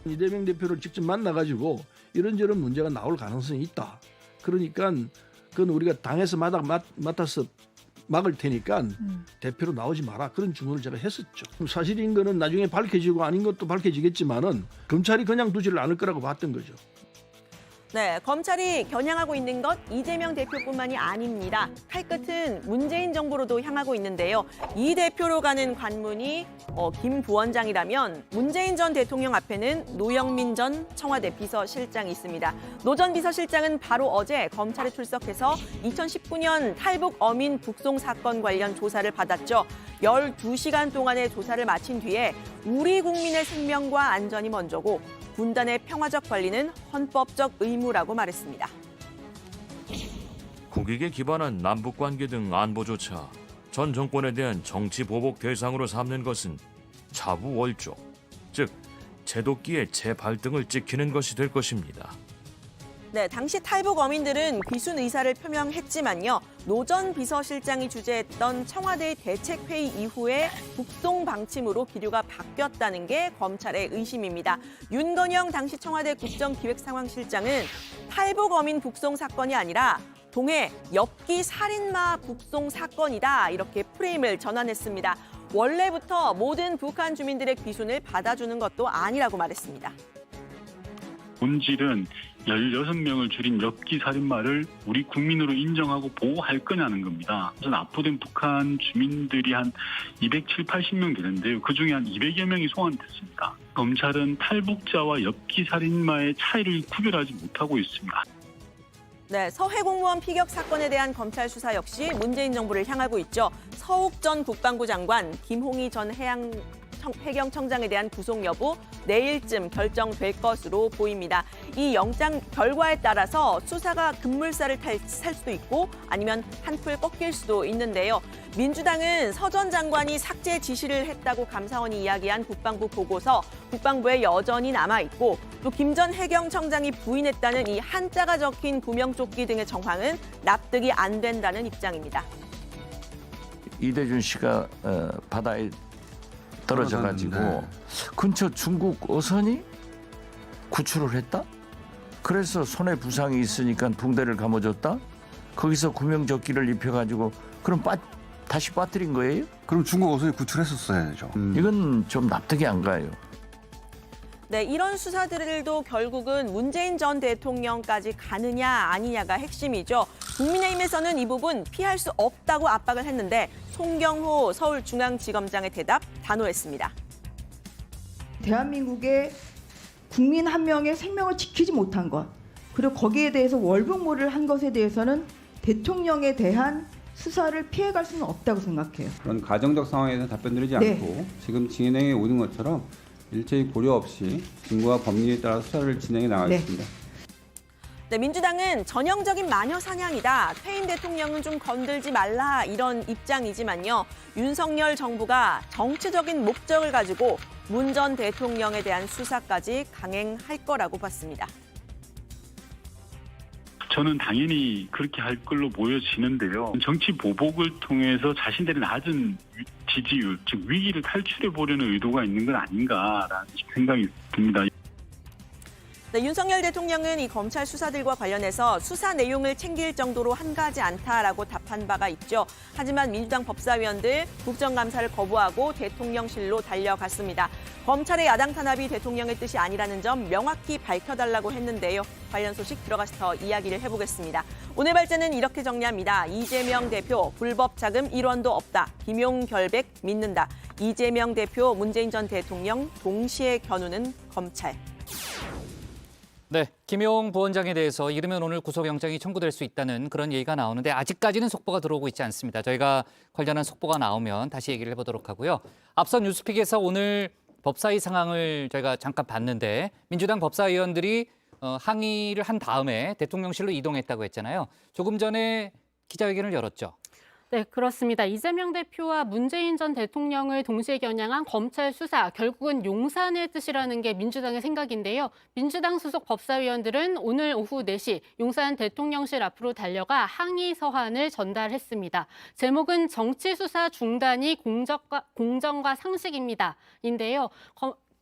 이재명 대표를 직접 만나가지고 이런저런 문제가 나올 가능성이 있다. 그러니까 그건 우리가 당에서 맡아서 막을 테니까 대표로 나오지 마라. 그런 주문을 제가 했었죠. 사실인 거는 나중에 밝혀지고 아닌 것도 밝혀지겠지만은 검찰이 그냥 두지를 않을 거라고 봤던 거죠. 네, 검찰이 겨냥하고 있는 것 이재명 대표뿐만이 아닙니다. 칼끝은 문재인 정부로도 향하고 있는데요. 이 대표로 가는 관문이 김 부원장이라면 문재인 전 대통령 앞에는 노영민 전 청와대 비서실장이 있습니다. 노 전 비서실장은 바로 어제 검찰에 출석해서 2019년 탈북 어민 북송 사건 관련 조사를 받았죠. 12시간 동안의 조사를 마친 뒤에 우리 국민의 생명과 안전이 먼저고 분단의 평화적 관리는 헌법적 의무라고 말했습니다. 국익에 기반한 남북관계 등 안보조차 전 정권에 대한 정치 보복 대상으로 삼는 것은 자부월조, 즉 제도끼의 재발등을 찍히는 것이 될 것입니다. 네, 당시 탈북 어민들은 귀순 의사를 표명했지만요. 노 전 비서실장이 주재했던 청와대의 대책회의 이후에 북송 방침으로 기류가 바뀌었다는 게 검찰의 의심입니다. 윤건영 당시 청와대 국정기획상황실장은 탈북 어민 북송 사건이 아니라 동해 엽기 살인마 북송 사건이다, 이렇게 프레임을 전환했습니다. 원래부터 모든 북한 주민들의 귀순을 받아주는 것도 아니라고 말했습니다. 본질은 16명을 줄인 엽기 살인마를 우리 국민으로 인정하고 보호할 거냐는 겁니다. 우선 납포된 북한 주민들이 한 270~80명 되는데요. 그중에 한 200여 명이 소환됐습니다. 검찰은 탈북자와 엽기 살인마의 차이를 구별하지 못하고 있습니다. 네, 서해 공무원 피격 사건에 대한 검찰 수사 역시 문재인 정부를 향하고 있죠. 서욱 전 국방부 장관, 김홍희 전 해경청장에 대한 구속 여부 내일쯤 결정될 것으로 보입니다. 이 영장 결과에 따라서 수사가 급물살을 탈 수도 있고 아니면 한풀 꺾일 수도 있는데요. 민주당은 서 전 장관이 삭제 지시를 했다고 감사원이 이야기한 국방부 보고서 국방부에 여전히 남아있고 또 김 전 해경청장이 부인했다는 이 한자가 적힌 구명조끼 등의 정황은 납득이 안 된다는 입장입니다. 이대준 씨가 바다에 떨어져가지고 근처 중국 어선이 구출을 했다? 그래서 손에 부상이 있으니까 붕대를 감아줬다? 거기서 구명조끼를 입혀가지고 그럼 다시 빠뜨린 거예요? 그럼 중국 어선이 구출했었어야죠. 이건 좀 납득이 안 가요. 네, 이런 수사들도 결국은 문재인 전 대통령까지 가느냐 아니냐가 핵심이죠. 국민의힘에서는 이 부분 피할 수 없다고 압박을 했는데 송경호 서울중앙지검장의 대답 단호했습니다. 대한민국의 국민 한 명의 생명을 지키지 못한 것, 그리고 거기에 대해서 월북몰이를 한 것에 대해서는 대통령에 대한 수사를 피해갈 수는 없다고 생각해요. 그런 가정적 상황에서 답변 드리지 않고 지금 진행해 오는 것처럼 일체의 고려 없이 증거와 법리에 따라 수사를 진행해 나가겠습니다. 네, 민주당은 전형적인 마녀 사냥이다. 퇴임 대통령은 좀 건들지 말라, 이런 입장이지만요. 윤석열 정부가 정치적인 목적을 가지고 문 전 대통령에 대한 수사까지 강행할 거라고 봤습니다. 저는 당연히 그렇게 할 걸로 보여지는데요. 정치 보복을 통해서 자신들의 낮은 지지율, 즉 위기를 탈출해 보려는 의도가 있는 건 아닌가라는 생각이 듭니다. 네, 윤석열 대통령은 이 검찰 수사들과 관련해서 수사 내용을 챙길 정도로 한가하지 않다라고 답한 바가 있죠. 하지만 민주당 법사위원들 국정감사를 거부하고 대통령실로 달려갔습니다. 검찰의 야당 탄압이 대통령의 뜻이 아니라는 점 명확히 밝혀달라고 했는데요. 관련 소식 들어가서 더 이야기를 해보겠습니다. 오늘 발제는 이렇게 정리합니다. 이재명 대표 불법 자금 1원도 없다. 김용 결백 믿는다. 이재명 대표 문재인 전 대통령 동시에 겨누는 검찰. 네, 김용 부원장에 대해서 이르면 오늘 구속영장이 청구될 수 있다는 그런 얘기가 나오는데 아직까지는 속보가 들어오고 있지 않습니다. 저희가 관련한 속보가 나오면 다시 얘기를 해보도록 하고요. 앞선 뉴스픽에서 오늘 법사위 상황을 저희가 잠깐 봤는데 민주당 법사위원들이 항의를 한 다음에 대통령실로 이동했다고 했잖아요. 조금 전에 기자회견을 열었죠. 네, 그렇습니다. 이재명 대표와 문재인 전 대통령을 동시에 겨냥한 검찰 수사, 결국은 용산의 뜻이라는 게 민주당의 생각인데요. 민주당 소속 법사위원들은 오늘 오후 4시 용산 대통령실 앞으로 달려가 항의 서한을 전달했습니다. 제목은 정치 수사 중단이 공정과 상식입니다. 인데요.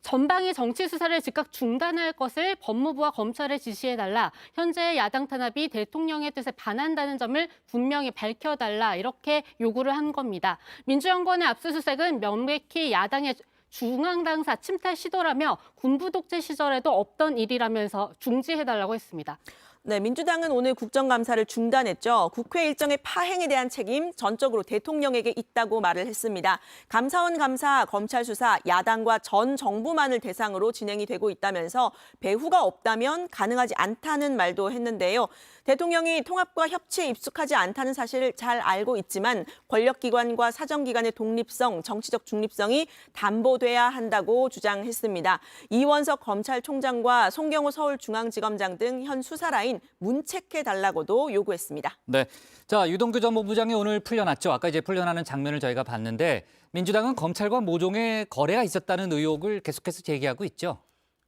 전방위 정치 수사를 즉각 중단할 것을 법무부와 검찰에 지시해달라. 현재 야당 탄압이 대통령의 뜻에 반한다는 점을 분명히 밝혀달라. 이렇게 요구를 한 겁니다. 민주연구원의 압수수색은 명백히 야당의 중앙당사 침탈 시도라며 군부 독재 시절에도 없던 일이라면서 중지해달라고 했습니다. 네, 민주당은 오늘 국정감사를 중단했죠. 국회 일정의 파행에 대한 책임 전적으로 대통령에게 있다고 말을 했습니다. 감사원 감사, 검찰 수사, 야당과 전 정부만을 대상으로 진행이 되고 있다면서 배후가 없다면 가능하지 않다는 말도 했는데요. 대통령이 통합과 협치에 입숙하지 않다는 사실을 잘 알고 있지만 권력기관과 사정기관의 독립성, 정치적 중립성이 담보돼야 한다고 주장했습니다. 이원석 검찰총장과 송경호 서울중앙지검장 등 현 수사 라인 문책해달라고도 요구했습니다. 네, 자 유동규 전 본부장이 오늘 풀려났죠. 아까 이제 풀려나는 장면을 저희가 봤는데 민주당은 검찰과 모종의 거래가 있었다는 의혹을 계속해서 제기하고 있죠.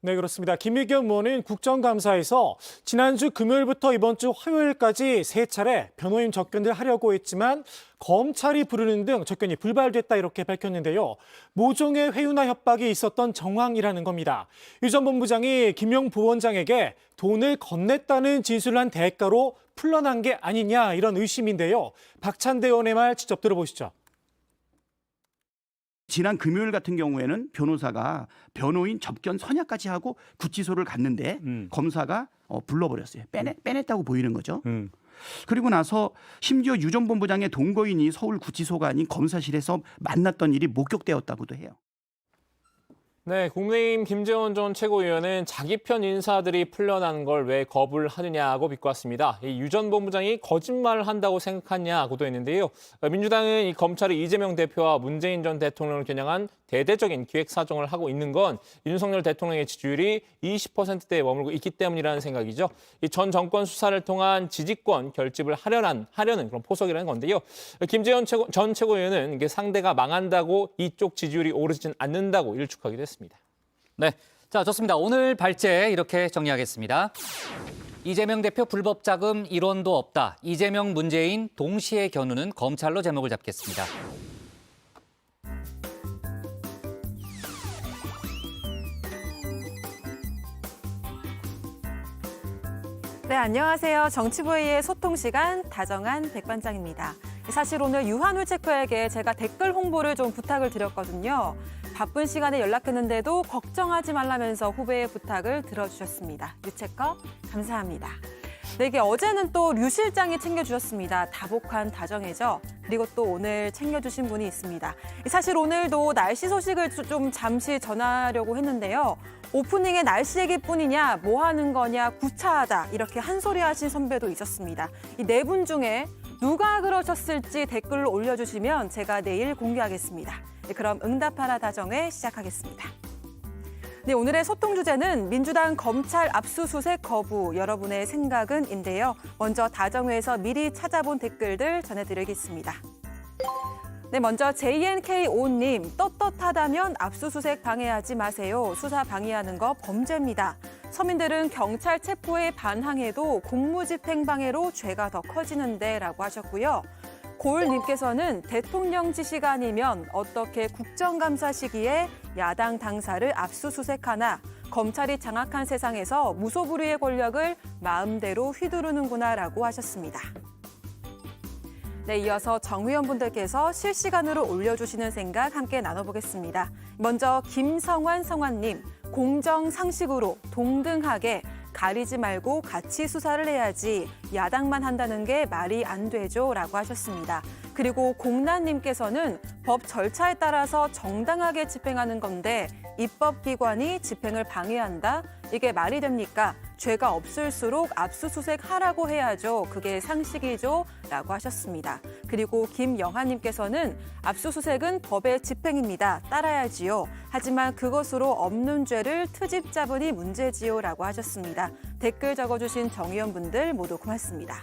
네, 그렇습니다. 김의겸 의원은 국정감사에서 지난주 금요일부터 이번 주 화요일까지 3차례 변호인 접견을 하려고 했지만 검찰이 부르는 등 접견이 불발됐다 이렇게 밝혔는데요. 모종의 회유나 협박이 있었던 정황이라는 겁니다. 유 전 본부장이 김용 부원장에게 돈을 건넸다는 진술을 한 대가로 풀려난 게 아니냐 이런 의심인데요. 박찬대 의원의 말 직접 들어보시죠. 지난 금요일 같은 경우에는 변호사가 변호인 접견 선약까지 하고 구치소를 갔는데 검사가 불러버렸어요. 빼냈다고 보이는 거죠. 그리고 나서 심지어 유 전 본부장의 동거인이 서울 구치소가 아닌 검사실에서 만났던 일이 목격되었다고도 해요. 네, 국민의힘 김재원 전 최고위원은 자기 편 인사들이 풀려나는 걸 왜 거부를 하느냐고 비꼬았습니다. 유 전 본부장이 거짓말을 한다고 생각하냐고도 했는데요. 민주당은 이 검찰이 이재명 대표와 문재인 전 대통령을 겨냥한 대대적인 기획사정을 하고 있는 건 윤석열 대통령의 지지율이 20%대에 머물고 있기 때문이라는 생각이죠. 이 전 정권 수사를 통한 지지권 결집을 하려는 그런 포석이라는 건데요. 김재원 전 최고위원은 이게 상대가 망한다고 이쪽 지지율이 오르지는 않는다고 일축하기도 했습니다. 네, 자 좋습니다. 오늘 발제 이렇게 정리하겠습니다. 이재명 대표 불법 자금 일원도 없다. 이재명, 문재인 동시에 겨누는 검찰로 제목을 잡겠습니다. 네, 안녕하세요. 정치부의 소통 시간 다정한 백반장입니다. 사실 오늘 유한울 체크에게 제가 댓글 홍보를 좀 부탁을 드렸거든요. 바쁜 시간에 연락했는데도 걱정하지 말라면서 후배의 부탁을 들어주셨습니다. 유 체커 감사합니다. 네, 이게 어제는 또 류 실장이 챙겨주셨습니다. 다복한 다정애죠. 그리고 또 오늘 챙겨주신 분이 있습니다. 사실 오늘도 날씨 소식을 좀 잠시 전하려고 했는데요. 오프닝에 날씨 얘기뿐이냐, 뭐 하는 거냐, 구차하다 이렇게 한 소리 하신 선배도 있었습니다. 이 네 분 중에 누가 그러셨을지 댓글로 올려주시면 제가 내일 공개하겠습니다. 네, 그럼 응답하라 다정회 시작하겠습니다. 네, 오늘의 소통 주제는 민주당 검찰 압수수색 거부, 여러분의 생각은인데요. 먼저 다정회에서 미리 찾아본 댓글들 전해드리겠습니다. 네, 먼저 JNK5님, 떳떳하다면 압수수색 방해하지 마세요. 수사 방해하는 거 범죄입니다. 서민들은 경찰 체포에 반항해도 공무집행 방해로 죄가 더 커지는데 라고 하셨고요. 고을님께서는 대통령 지시가 아니면 어떻게 국정감사 시기에 야당 당사를 압수수색하나, 검찰이 장악한 세상에서 무소불위의 권력을 마음대로 휘두르는구나 라고 하셨습니다. 네, 이어서 정의원분들께서 실시간으로 올려주시는 생각 함께 나눠보겠습니다. 먼저 김성환 성환님, 공정상식으로 동등하게 가리지 말고 같이 수사를 해야지 야당만 한다는 게 말이 안 되죠 라고 하셨습니다. 그리고 공란님께서는 법 절차에 따라서 정당하게 집행하는 건데 입법기관이 집행을 방해한다? 이게 말이 됩니까? 죄가 없을수록 압수수색하라고 해야죠. 그게 상식이죠. 라고 하셨습니다. 그리고 김영하님께서는 압수수색은 법의 집행입니다. 따라야지요. 하지만 그것으로 없는 죄를 트집 잡으니 문제지요. 라고 하셨습니다. 댓글 적어주신 정의원분들 모두 고맙습니다.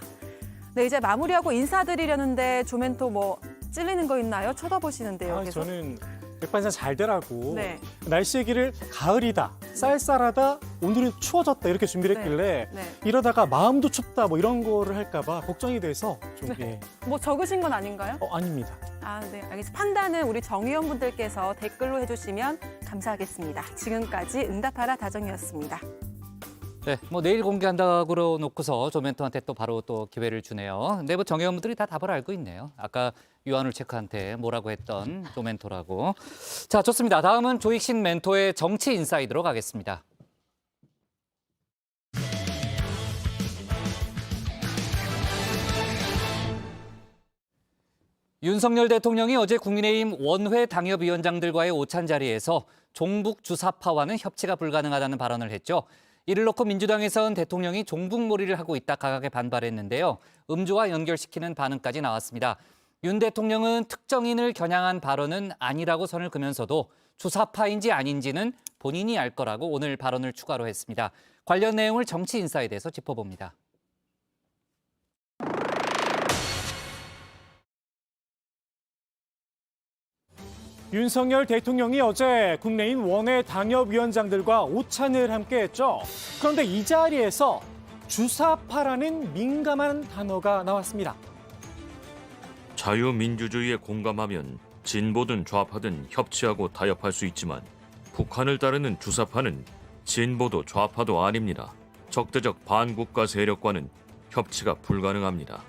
네, 이제 마무리하고 인사드리려는데 조멘토 뭐 찔리는 거 있나요? 쳐다보시는데요. 계속. 저는 백반장 잘 되라고 네. 날씨 얘기를 가을이다, 쌀쌀하다, 오늘은 추워졌다 이렇게 준비를 했길래 네. 이러다가 마음도 춥다 뭐 이런 거를 할까 봐 걱정이 돼서 좀 네. 뭐 적으신 건 아닌가요? 아닙니다. 아, 네, 알겠습니다. 판단은 우리 정의원분들께서 댓글로 해주시면 감사하겠습니다. 지금까지 응답하라 다정이었습니다. 네, 뭐 내일 공개한다고 놓고서 조멘토한테 또 바로 또 기회를 주네요. 근데 뭐 정의원분들이 다 답을 알고 있네요. 아까 유한울 체크한테 뭐라고 했던 조멘토라고. 자, 좋습니다. 다음은 조익신 멘토의 정치 인사이드로 가겠습니다. 윤석열 대통령이 어제 국민의힘 원외 당협위원장들과의 오찬 자리에서 종북 주사파와는 협치가 불가능하다는 발언을 했죠. 이를 놓고 민주당에서는 대통령이 종북몰이를 하고 있다 강하게 반발했는데요. 음주와 연결시키는 반응까지 나왔습니다. 윤 대통령은 특정인을 겨냥한 발언은 아니라고 선을 그면서도 주사파인지 아닌지는 본인이 알 거라고 오늘 발언을 추가로 했습니다. 관련 내용을 정치인사이드에서 짚어봅니다. 윤석열 대통령이 어제 국내인 원외 당협위원장들과 오찬을 함께했죠. 그런데 이 자리에서 주사파라는 민감한 단어가 나왔습니다. 자유민주주의에 공감하면 진보든 좌파든 협치하고 타협할 수 있지만 북한을 따르는 주사파는 진보도 좌파도 아닙니다. 적대적 반국가 세력과는 협치가 불가능합니다.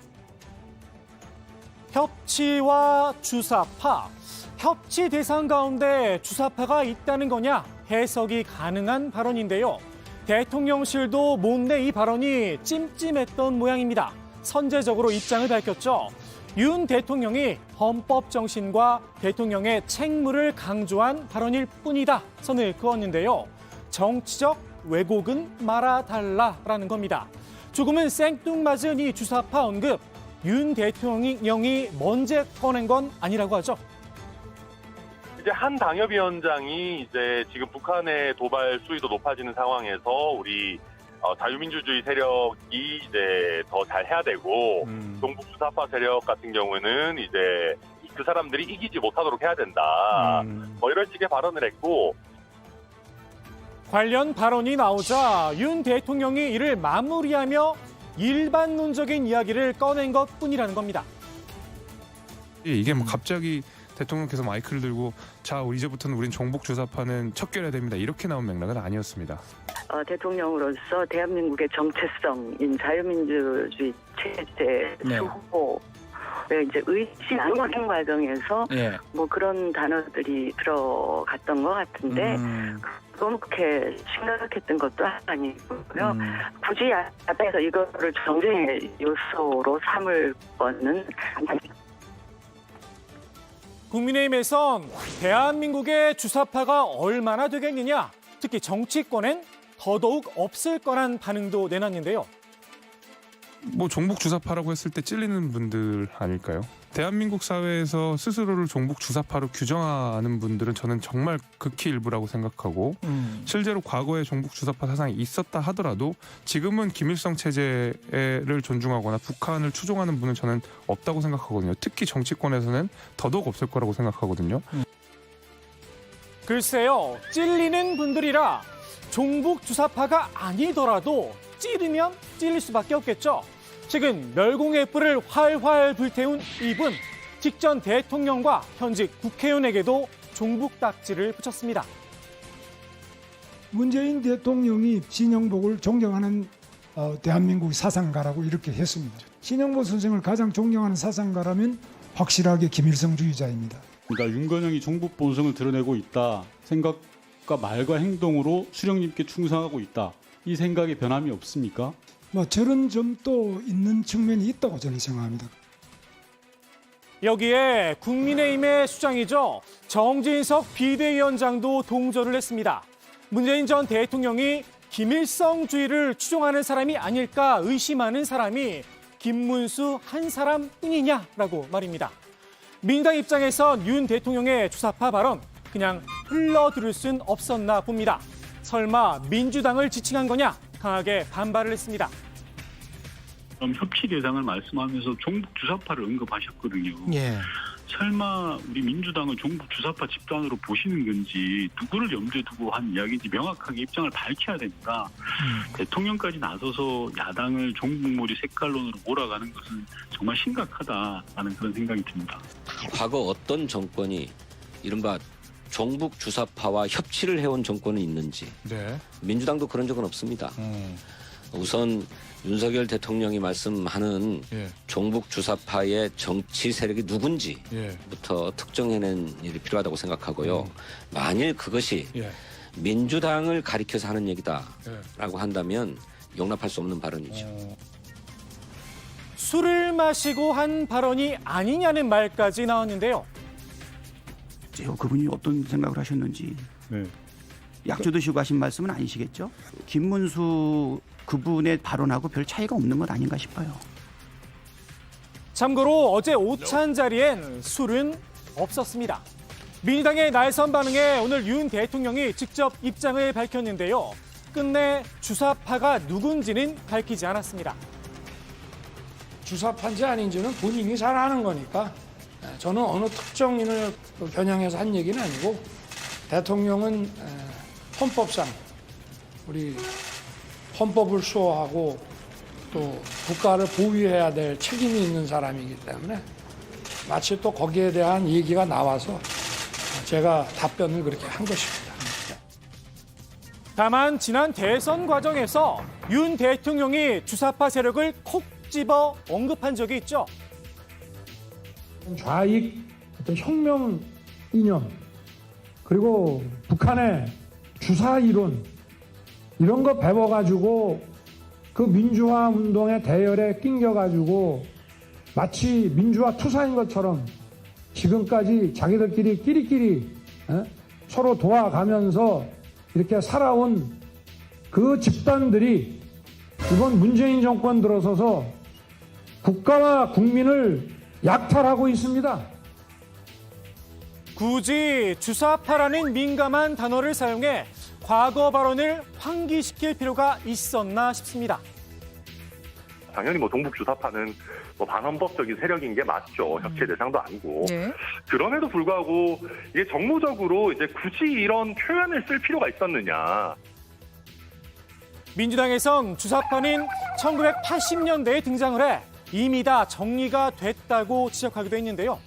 협치와 주사파. 협치 대상 가운데 주사파가 있다는 거냐 해석이 가능한 발언인데요. 대통령실도 못내 이 발언이 찜찜했던 모양입니다. 선제적으로 입장을 밝혔죠. 윤 대통령이 헌법 정신과 대통령의 책무를 강조한 발언일 뿐이다 선을 그었는데요. 정치적 왜곡은 말아달라라는 겁니다. 조금은 생뚱맞은 이 주사파 언급, 윤 대통령이 먼저 꺼낸 건 아니라고 하죠. 이제 한 당협위원장이 이제 지금 북한의 도발 수위도 높아지는 상황에서 우리 자유민주주의 세력이 이제 더 잘 해야 되고 종북 주사파 세력 같은 경우는 이제 그 사람들이 이기지 못하도록 해야 된다. 뭐 이런 식의 발언을 했고. 관련 발언이 나오자 윤 대통령이 이를 마무리하며 일반론적인 이야기를 꺼낸 것뿐이라는 겁니다. 이게 뭐 갑자기 대통령께서 마이크를 들고 자 이제부터는 우린 종북 주사파는 척결해야 됩니다. 이렇게 나온 맥락은 아니었습니다. 대통령으로서 대한민국의 정체성인 자유민주주의 체제 수호에 이제 의지하는 과정에서 뭐 그런 단어들이 들어갔던 것 같은데 그건 그렇게 심각했던 것도 아니고요. 굳이 앞에서 이거를 정쟁의 요소로 삼을 거는 아닙니다. 국민의힘에선 대한민국의 주사파가 얼마나 되겠느냐, 특히 정치권엔 더더욱 없을 거란 반응도 내놨는데요. 뭐 종북 주사파라고 했을 때 찔리는 분들 아닐까요? 대한민국 사회에서 스스로를 종북 주사파로 규정하는 분들은 저는 정말 극히 일부라고 생각하고 실제로 과거에 종북 주사파 사상이 있었다 하더라도 지금은 김일성 체제를 존중하거나 북한을 추종하는 분은 저는 없다고 생각하거든요. 특히 정치권에서는 더더욱 없을 거라고 생각하거든요. 글쎄요, 찔리는 분들이라 종북 주사파가 아니더라도 찌르면 찔릴 수밖에 없겠죠. 최근 멸공의 뿔을 활활 불태운 이분, 직전 대통령과 현직 국회의원에게도 종북 딱지를 붙였습니다. 문재인 대통령이 신영복을 존경하는 대한민국 사상가라고 이렇게 했습니다. 신영복 선생을 가장 존경하는 사상가라면 확실하게 김일성주의자입니다. 그러니까 윤건영이 종북 본성을 드러내고 있다. 생각과 말과 행동으로 수령님께 충성하고 있다. 이 생각에 변함이 없습니까? 뭐 저런 점도 있는 측면이 있다고 저는 생각합니다. 여기에 국민의힘의 수장이죠. 정진석 비대위원장도 동조를 했습니다. 문재인 전 대통령이 김일성주의를 추종하는 사람이 아닐까 의심하는 사람이 김문수 한 사람뿐이냐라고 말입니다. 민주당 입장에선 윤 대통령의 주사파 발언 그냥 흘러들을 순 없었나 봅니다. 설마 민주당을 지칭한 거냐 강하게 반발을 했습니다. 협치 대상을 말씀하면서 종북 주사파를 언급하셨거든요. 예. 설마 우리 민주당을 종북 주사파 집단으로 보시는 건지 누구를 염두에 두고 한 이야기인지 명확하게 입장을 밝혀야 됩니다. 대통령까지 나서서 야당을 종북몰이 색깔론으로 몰아가는 것은 정말 심각하다라는 그런 생각이 듭니다. 과거 어떤 정권이 이른바 종북 주사파와 협치를 해온 정권은 있는지 민주당도 그런 적은 없습니다. 우선 윤석열 대통령이 말씀하는 종북 주사파의 정치 세력이 누군지부터 특정해낸 일이 필요하다고 생각하고요. 만일 그것이 민주당을 가리켜서 하는 얘기다라고 한다면 용납할 수 없는 발언이죠. 술을 마시고 한 발언이 아니냐는 말까지 나왔는데요. 그분이 어떤 생각을 하셨는지 약주 드시고 하신 말씀은 아니시겠죠? 김문수 그분의 발언하고 별 차이가 없는 것 아닌가 싶어요. 참고로 어제 오찬 자리엔 술은 없었습니다. 민주당의 날선 반응에 오늘 윤 대통령이 직접 입장을 밝혔는데요. 끝내 주사파가 누군지는 밝히지 않았습니다. 주사파인지 아닌지는 본인이 잘 아는 거니까 저는 어느 특정인을 겨냥해서 한 얘기는 아니고 대통령은 헌법상 우리 헌법을 수호하고 또 국가를 보위해야 될 책임이 있는 사람이기 때문에 마치 또 거기에 대한 얘기가 나와서 제가 답변을 그렇게 한 것입니다. 다만 지난 대선 과정에서 윤 대통령이 주사파 세력을 콕 집어 언급한 적이 있죠. 좌익 어떤 혁명 이념 그리고 북한의 주사 이론 이런 거 배워가지고 그 민주화 운동의 대열에 낑겨가지고 마치 민주화 투사인 것처럼 지금까지 자기들끼리 끼리끼리 서로 도와가면서 이렇게 살아온 그 집단들이 이번 문재인 정권 들어서서 국가와 국민을 약탈하고 있습니다. 굳이 주사파라는 민감한 단어를 사용해 과거 발언을 환기시킬 필요가 있었나 싶습니다. 당연히 종북 주사파는 반헌법적인 세력인 게 맞죠. 협치 대상도 아니고. 그럼에도 불구하고 이게 정무적으로 이제 굳이 이런 표현을 쓸 필요가 있었느냐. 민주당에선 주사파는 1980년대에 등장을 해 이미 다 정리가 됐다고 지적하기도 했는데요.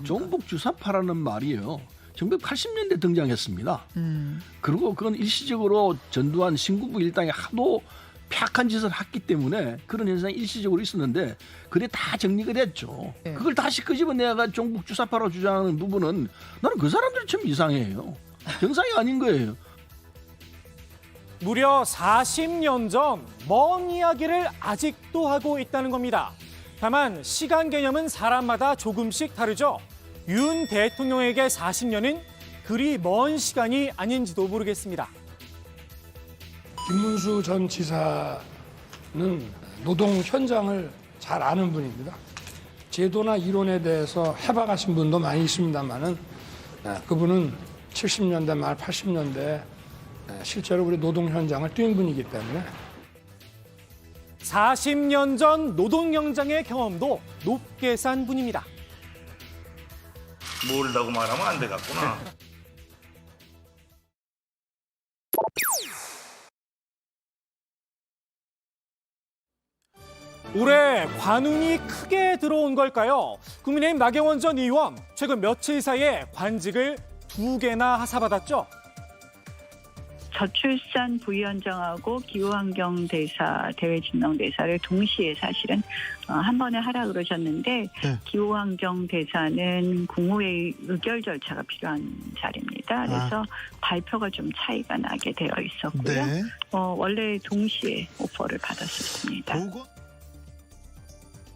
종북 주사파라는 말이요. 1980년대 등장했습니다. 그리고 그건 일시적으로 전두환 신군부 일당이 하도 폐악한 짓을 했기 때문에 그런 현상이 일시적으로 있었는데 그게 다 정리가 됐죠. 그걸 다시 끄집어내가 종북 주사파로 주장하는 부분은 나는 그 사람들이 참 이상해요. 정상이 아닌 거예요. 무려 40년 전 먼 이야기를 아직도 하고 있다는 겁니다. 다만 시간 개념은 사람마다 조금씩 다르죠. 윤 대통령에게 40년은 그리 먼 시간이 아닌지도 모르겠습니다. 김문수 전 지사는 노동 현장을 잘 아는 분입니다. 제도나 이론에 대해서 해박하신 분도 많이 있습니다만은 그분은 70년대 말 80년대 실제로 우리 노동 현장을 뛴 분이기 때문에 40년 전 노동 현장의 경험도 높게 산 분입니다. 모른다고 말하면 안 되겠구나. 올해 관운이 크게 들어온 걸까요? 국민의힘 나경원 전 의원 최근 며칠 사이에 관직을 2개나 하사받았죠. 저출산 부위원장하고 기후환경대사, 대외진흥대사를 동시에 사실은 한 번에 하라 그러셨는데 기후환경대사는 국무회의 의결 절차가 필요한 자리입니다. 그래서 발표가 좀 차이가 나게 되어 있었고요. 원래 동시에 오퍼를 받았었습니다.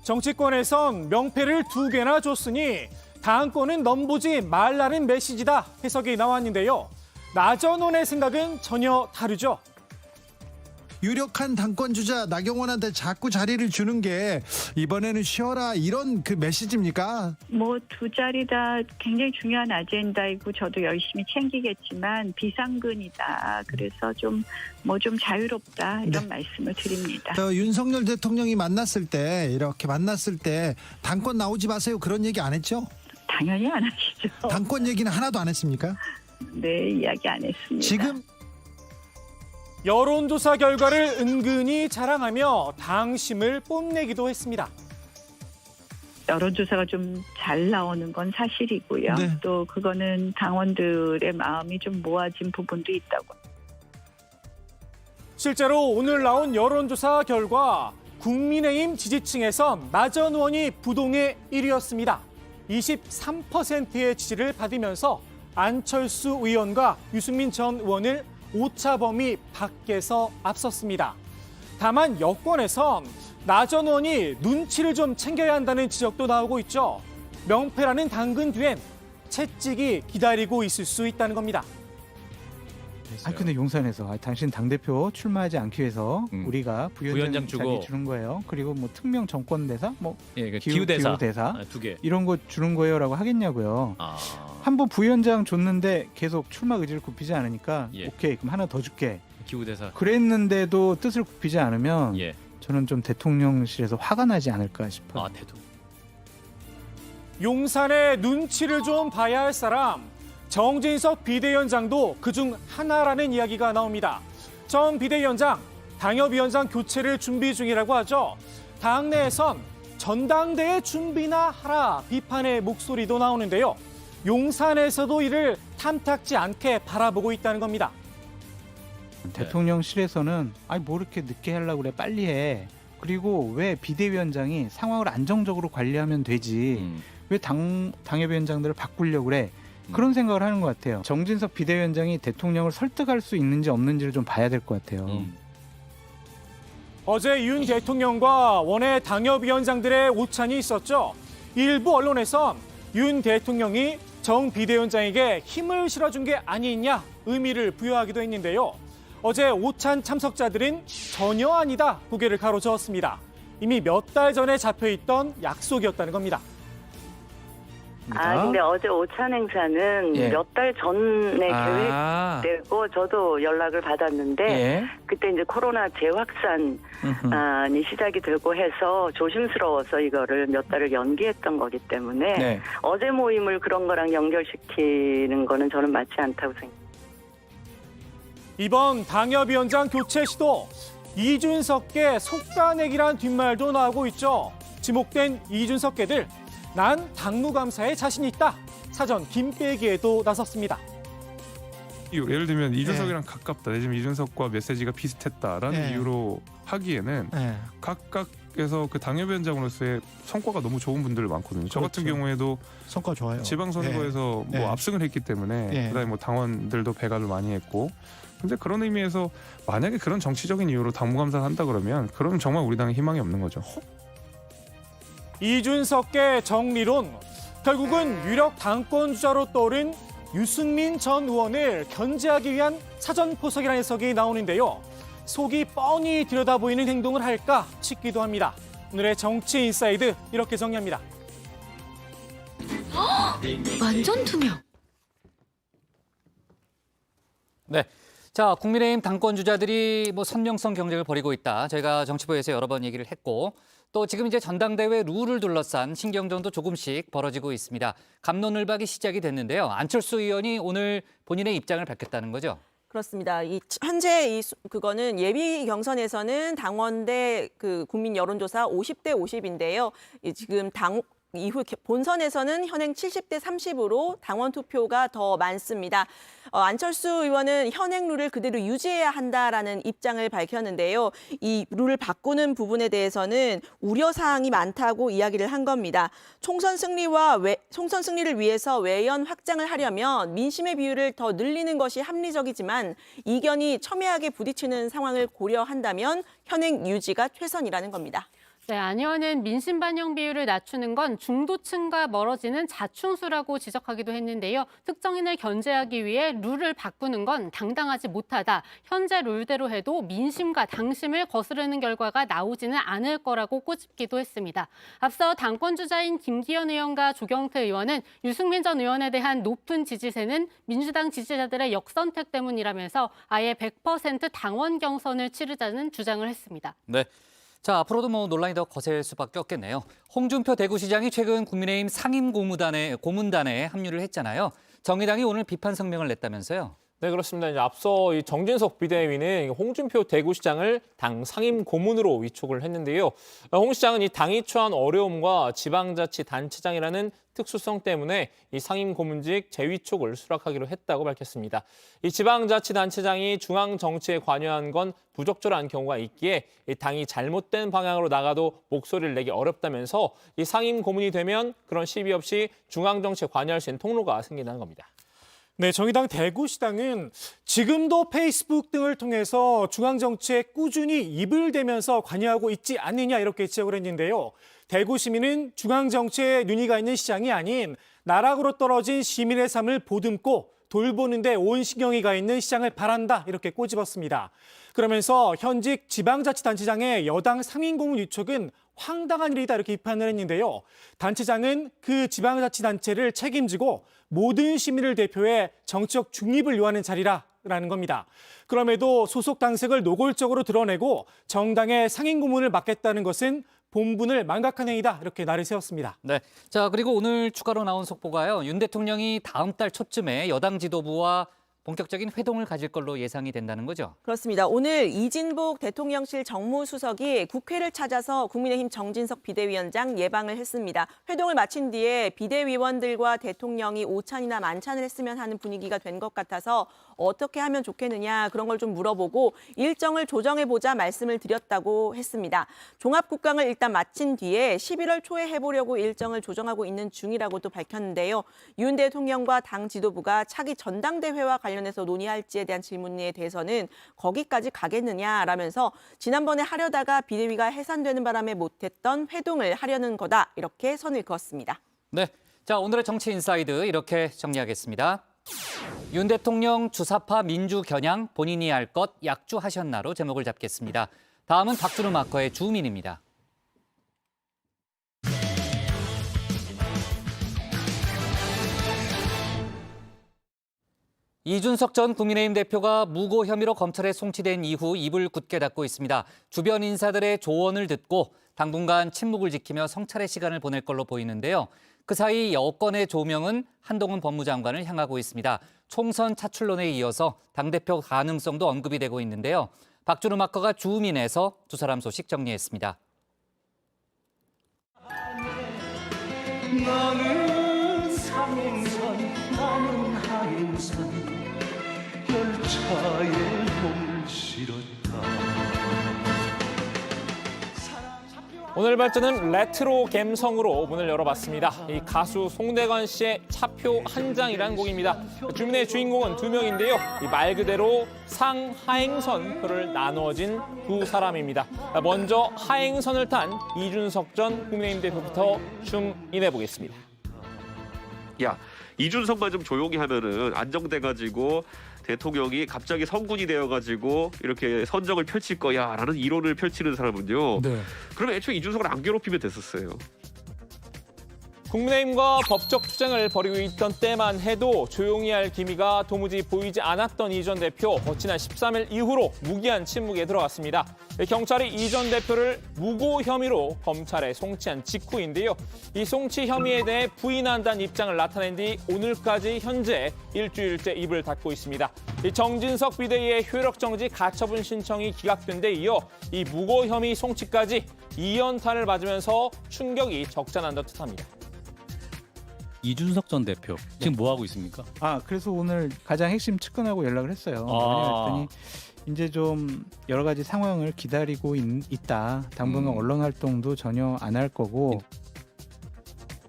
정치권에선 명패를 2개나 줬으니 다음권은 넘보지 말라는 메시지다 해석이 나왔는데요. 나전원의 생각은 전혀 다르죠. 유력한 당권 주자 나경원한테 자꾸 자리를 주는 게 이번에는 쉬어라 이런 그 메시지입니까? 뭐 두 자리 다 굉장히 중요한 아젠다이고 저도 열심히 챙기겠지만 비상근이다. 그래서 좀 자유롭다 이런 말씀을 드립니다. 윤석열 대통령이 이렇게 만났을 때 당권 나오지 마세요 그런 얘기 안 했죠? 당연히 안 하시죠. 당권 얘기는 하나도 안 했습니까? 네, 이야기 안 했습니다. 지금 여론조사 결과를 은근히 자랑하며 당심을 뽐내기도 했습니다. 여론조사가 좀 잘 나오는 건 사실이고요. 네. 또 그거는 당원들의 마음이 좀 모아진 부분도 있다고. 실제로 오늘 나온 여론조사 결과 국민의힘 지지층에선 나전 의원이 부동의 1위였습니다. 23%의 지지를 받으면서 안철수 의원과 유승민 전 의원을 오차 범위 밖에서 앞섰습니다. 다만 여권에선 나전 의원이 눈치를 좀 챙겨야 한다는 지적도 나오고 있죠. 명패라는 당근 뒤엔 채찍이 기다리고 있을 수 있다는 겁니다. 근데 용산에서 당신 당대표 출마하지 않기 위해서 우리가 부위원장 자리 주는 거예요. 그리고 뭐 특명 정권대사, 기후대사 2개 이런 거 주는 거예요라고 하겠냐고요. 한번 부위원장 줬는데 계속 출마 의지를 굽히지 않으니까 오케이 그럼 하나 더 줄게. 기후대사. 그랬는데도 뜻을 굽히지 않으면 저는 좀 대통령실에서 화가 나지 않을까 싶어요. 용산의 눈치를 좀 봐야 할 사람. 정진석 비대위원장도 그중 하나라는 이야기가 나옵니다. 전 비대위원장, 당협위원장 교체를 준비 중이라고 하죠. 당내에선 전당대회 준비나 하라 비판의 목소리도 나오는데요. 용산에서도 이를 탐탁지 않게 바라보고 있다는 겁니다. 대통령실에서는 뭐 이렇게 늦게 하려고 그래 빨리 해. 그리고 왜 비대위원장이 상황을 안정적으로 관리하면 되지. 왜 당협위원장들을 바꾸려고 그래. 그런 생각을 하는 것 같아요. 정진석 비대위원장이 대통령을 설득할 수 있는지 없는지를 좀 봐야 될 것 같아요. 어제 윤 대통령과 원외 당협위원장들의 오찬이 있었죠. 일부 언론에선 윤 대통령이 정 비대위원장에게 힘을 실어준 게 아니냐 의미를 부여하기도 했는데요. 어제 오찬 참석자들은 전혀 아니다 고개를 가로저었습니다. 이미 몇 달 전에 잡혀있던 약속이었다는 겁니다. 근데 어제 오찬 행사는 몇 달 전에 계획되고 저도 연락을 받았는데 그때 이제 코로나 재확산이 시작이 되고 해서 조심스러워서 이거를 몇 달을 연기했던 거기 때문에 어제 모임을 그런 거랑 연결시키는 거는 저는 맞지 않다고 생각합니다. 이번 당협위원장 교체 시도 이준석계 속가내기란 뒷말도 나오고 있죠. 지목된 이준석계들 난 당무감사에 자신 있다. 사전 김 빼기에도 나섰습니다. 예를 들면 이준석이랑 가깝다. 내지금 이준석과 메시지가 비슷했다라는 이유로 하기에는 각각에서 그 당협위원장으로서의 성과가 너무 좋은 분들 많거든요. 저 같은 경우에도 성과 좋아요. 지방선거에서 압승을 했기 때문에 그다음에 당원들도 배가를 많이 했고. 근데 그런 의미에서 만약에 그런 정치적인 이유로 당무감사를 한다 그러면 정말 우리 당에 희망이 없는 거죠. 이준석계 정리론, 결국은 유력 당권주자로 떠오른 유승민 전 의원을 견제하기 위한 사전포석이라는 해석이 나오는데요. 속이 뻔히 들여다보이는 행동을 할까 싶기도 합니다. 오늘의 정치인사이드 이렇게 정리합니다. 완전 투명. 네. 자, 국민의힘 당권주자들이 선명성 경쟁을 벌이고 있다. 저희가 정치부에서 여러 번 얘기를 했고 또 지금 이제 전당대회 룰을 둘러싼 신경전도 조금씩 벌어지고 있습니다. 갑론을박이 시작이 됐는데요. 안철수 의원이 오늘 본인의 입장을 밝혔다는 거죠. 그렇습니다. 현재 그거는 예비 경선에서는 당원대 국민 여론조사 50대 50인데요. 지금 이후 본선에서는 현행 70대 30으로 당원 투표가 더 많습니다. 안철수 의원은 현행 룰을 그대로 유지해야 한다라는 입장을 밝혔는데요. 이 룰을 바꾸는 부분에 대해서는 우려사항이 많다고 이야기를 한 겁니다. 총선 승리를 위해서 외연 확장을 하려면 민심의 비율을 더 늘리는 것이 합리적이지만 이견이 첨예하게 부딪히는 상황을 고려한다면 현행 유지가 최선이라는 겁니다. 네, 안 의원은 민심 반영 비율을 낮추는 건 중도층과 멀어지는 자충수라고 지적하기도 했는데요. 특정인을 견제하기 위해 룰을 바꾸는 건 당당하지 못하다. 현재 룰대로 해도 민심과 당심을 거스르는 결과가 나오지는 않을 거라고 꼬집기도 했습니다. 앞서 당권 주자인 김기현 의원과 조경태 의원은 유승민 전 의원에 대한 높은 지지세는 민주당 지지자들의 역선택 때문이라면서 아예 100% 당원 경선을 치르자는 주장을 했습니다. 네. 자, 앞으로도 논란이 더 거셀 수밖에 없겠네요. 홍준표 대구시장이 최근 국민의힘 고문단에 합류를 했잖아요. 정의당이 오늘 비판 성명을 냈다면서요? 네, 그렇습니다. 이제 앞서 이 정진석 비대위는 홍준표 대구시장을 당 상임 고문으로 위촉을 했는데요. 홍 시장은 이 당이 처한 어려움과 지방자치단체장이라는 특수성 때문에 이 상임 고문직 재위촉을 수락하기로 했다고 밝혔습니다. 이 지방자치단체장이 중앙 정치에 관여한 건 부적절한 경우가 있기에 이 당이 잘못된 방향으로 나가도 목소리를 내기 어렵다면서 이 상임 고문이 되면 그런 시비 없이 중앙 정치에 관여할 수 있는 통로가 생긴다는 겁니다. 네, 정의당 대구시당은 지금도 페이스북 등을 통해서 중앙정치에 꾸준히 입을 대면서 관여하고 있지 않느냐 이렇게 지적을 했는데요. 대구 시민은 중앙정치에 눈이 가 있는 시장이 아닌 나락으로 떨어진 시민의 삶을 보듬고 돌보는 데 온 신경이 가 있는 시장을 바란다 이렇게 꼬집었습니다. 그러면서 현직 지방자치단체장의 여당 상임고문 위촉은 황당한 일이다 이렇게 비판을 했는데요. 단체장은 그 지방자치단체를 책임지고 모든 시민을 대표해 정치적 중립을 요하는 자리라는 겁니다. 그럼에도 소속 당색을 노골적으로 드러내고 정당의 상임고문을 맡겠다는 것은 본분을 망각한 행위다 이렇게 날을 세웠습니다. 네. 자, 그리고 오늘 추가로 나온 속보가요. 윤 대통령이 다음 달 초쯤에 여당 지도부와 본격적인 회동을 가질 걸로 예상이 된다는 거죠? 그렇습니다. 오늘 이진복 대통령실 정무수석이 국회를 찾아서 국민의힘 정진석 비대위원장 예방을 했습니다. 회동을 마친 뒤에 비대위원들과 대통령이 오찬이나 만찬을 했으면 하는 분위기가 된 것 같아서 어떻게 하면 좋겠느냐 그런 걸 좀 물어보고 일정을 조정해보자 말씀을 드렸다고 했습니다. 종합국강을 일단 마친 뒤에 11월 초에 해보려고 일정을 조정하고 있는 중이라고도 밝혔는데요. 윤 대통령과 당 지도부가 차기 전당대회와 관련해서 논의할지에 대한 질문에 대해서는 거기까지 가겠느냐라면서 지난번에 하려다가 비대위가 해산되는 바람에 못했던 회동을 하려는 거다 이렇게 선을 그었습니다. 네, 자 오늘의 정치 인사이드 이렇게 정리하겠습니다. 윤 대통령 주사파 민주 겨냥 본인이 할 것 약주하셨나로 제목을 잡겠습니다. 다음은 박준우 마커의 주민입니다. 이준석 전 국민의힘 대표가 무고 혐의로 검찰에 송치된 이후 입을 굳게 닫고 있습니다. 주변 인사들의 조언을 듣고 당분간 침묵을 지키며 성찰의 시간을 보낼 걸로 보이는데요. 그 사이 여권의 조명은 한동훈 법무장관을 향하고 있습니다. 총선 차출론에 이어서 당대표 가능성도 언급이 되고 있는데요. 박준우 마커가 주민에서 두 사람 소식 정리했습니다. 나는 상행선 나는 하행선 열차에 몸을 실었다. 오늘 발전은 레트로 감성으로 문을 열어봤습니다. 이 가수 송대관 씨의 차표 한 장이라는 곡입니다. 주민의 주인공은 두 명인데요. 이 말 그대로 상하행선 표를 나누어진 두 사람입니다. 먼저 하행선을 탄 이준석 전 국민의힘 대표부터 줌인해 보겠습니다. 야, 이준석만 좀 조용히 하면은 안정돼가지고 대통령이 갑자기 성군이 되어가지고 이렇게 선정을 펼칠 거야라는 이론을 펼치는 사람은요. 네. 그러면 애초에 이준석을 안 괴롭히면 됐었어요. 국민의힘과 법적 투쟁을 벌이고 있던 때만 해도 조용히 할 기미가 도무지 보이지 않았던 이 전 대표, 지난 13일 이후로 무기한 침묵에 들어갔습니다. 경찰이 이 전 대표를 무고 혐의로 검찰에 송치한 직후인데요. 이 송치 혐의에 대해 부인한다는 입장을 나타낸 뒤 오늘까지 현재 일주일째 입을 닫고 있습니다. 이 정진석 비대위의 효력 정지 가처분 신청이 기각된 데 이어 이 무고 혐의 송치까지 2연타를 맞으면서 충격이 적잖은 듯합니다. 이준석 전 대표 지금 뭐 하고 있습니까? 그래서 오늘 가장 핵심 측근하고 연락을 했어요. 그랬더니 이제 좀 여러 가지 상황을 기다리고 있다. 당분간 언론 활동도 전혀 안 할 거고.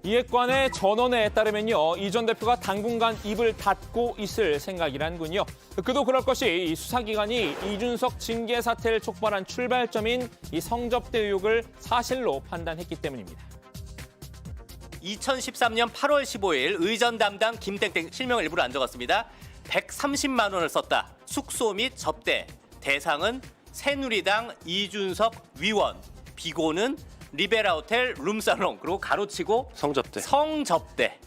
이해관의 전원에 따르면요, 이 전 대표가 당분간 입을 닫고 있을 생각이란군요. 그도 그럴 것이 이 수사기관이 이준석 징계 사태를 촉발한 출발점인 이 성접대 의혹을 사실로 판단했기 때문입니다. 2013년 8월 15일 의전 담당 김땡땡 실명 일부를 안 적었습니다. 130만 원을 썼다. 숙소 및 접대. 대상은 새누리당 이준석 위원. 비고는 리베라 호텔 룸살롱. 그리고 가로치고 성접대.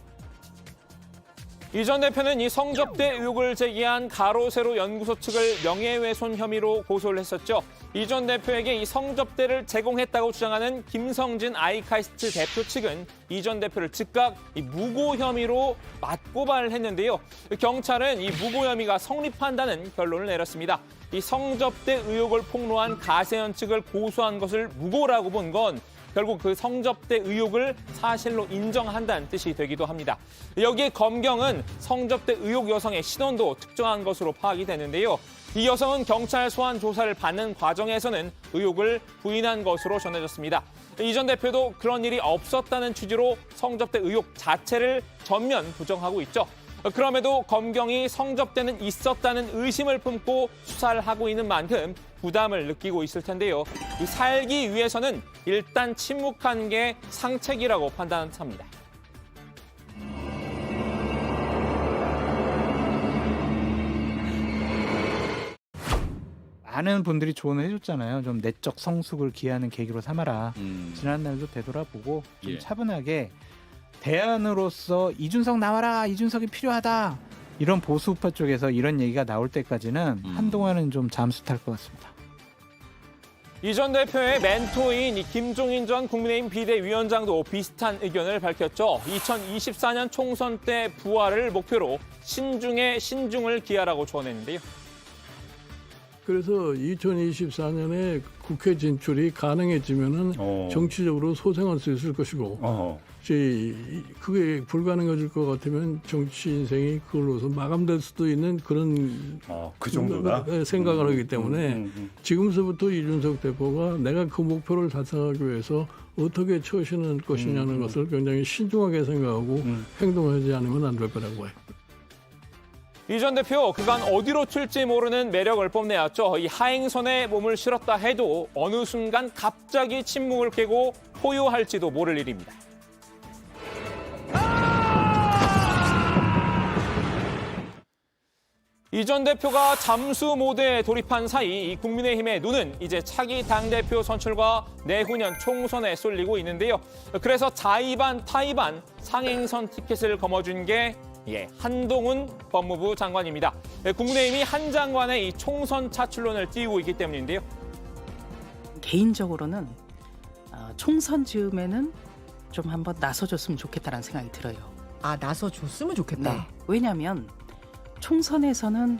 이 전 대표는 이 성접대 의혹을 제기한 가로세로 연구소 측을 명예훼손 혐의로 고소를 했었죠. 이 전 대표에게 이 성접대를 제공했다고 주장하는 김성진 아이카이스트 대표 측은 이 전 대표를 즉각 이 무고 혐의로 맞고발을 했는데요. 경찰은 이 무고 혐의가 성립한다는 결론을 내렸습니다. 이 성접대 의혹을 폭로한 가세현 측을 고소한 것을 무고라고 본 건 결국 그 성접대 의혹을 사실로 인정한다는 뜻이 되기도 합니다. 여기에 검경은 성접대 의혹 여성의 신원도 특정한 것으로 파악이 되는데요. 이 여성은 경찰 소환 조사를 받는 과정에서는 의혹을 부인한 것으로 전해졌습니다. 이 전 대표도 그런 일이 없었다는 취지로 성접대 의혹 자체를 전면 부정하고 있죠. 그럼에도 검경이 성접대는 있었다는 의심을 품고 수사를 하고 있는 만큼 부담을 느끼고 있을 텐데요. 이 살기 위해서는 일단 침묵하는 게 상책이라고 판단합니다. 많은 분들이 조언을 해줬잖아요. 좀 내적 성숙을 기하는 계기로 삼아라. 지난날도 되돌아보고 좀 차분하게 대안으로서 이준석 나와라, 이준석이 필요하다. 이런 보수우파 쪽에서 이런 얘기가 나올 때까지는 한동안은 좀 잠수 탈 것 같습니다. 이 전 대표의 멘토인 김종인 전 국민의힘 비대위원장도 비슷한 의견을 밝혔죠. 2024년 총선 때 부활을 목표로 신중에 신중을 기하라고 조언했는데요. 그래서 2024년에 국회 진출이 가능해지면은 정치적으로 소생할 수 있을 것이고, 그게 불가능해질 것 같으면 정치 인생이 그걸로서 마감될 수도 있는 그런 그 정도다 생각을 하기 때문에 지금서부터 이준석 대표가 내가 그 목표를 달성하기 위해서 어떻게 처신할 것이냐는 것을 굉장히 신중하게 생각하고 행동하지 않으면 안 될 거라고 봐요. 이 전 대표 그간 어디로 튈지 모르는 매력을 뽐내었죠. 이 하행선에 몸을 실었다 해도 어느 순간 갑자기 침묵을 깨고 포효할지도 모를 일입니다. 이 전 대표가 잠수 모드에 돌입한 사이 국민의힘의 눈은 이제 차기 당대표 선출과 내후년 총선에 쏠리고 있는데요. 그래서 자의반 타의반 상행선 티켓을 거머쥔 게 한동훈 법무부 장관입니다. 국민의힘이 한 장관의 이 총선 차출론을 띄우고 있기 때문인데요. 개인적으로는 총선 즈음에는 좀 한번 나서줬으면 좋겠다는 생각이 들어요. 아, 나서줬으면 좋겠다. 네. 왜냐하면 총선에서는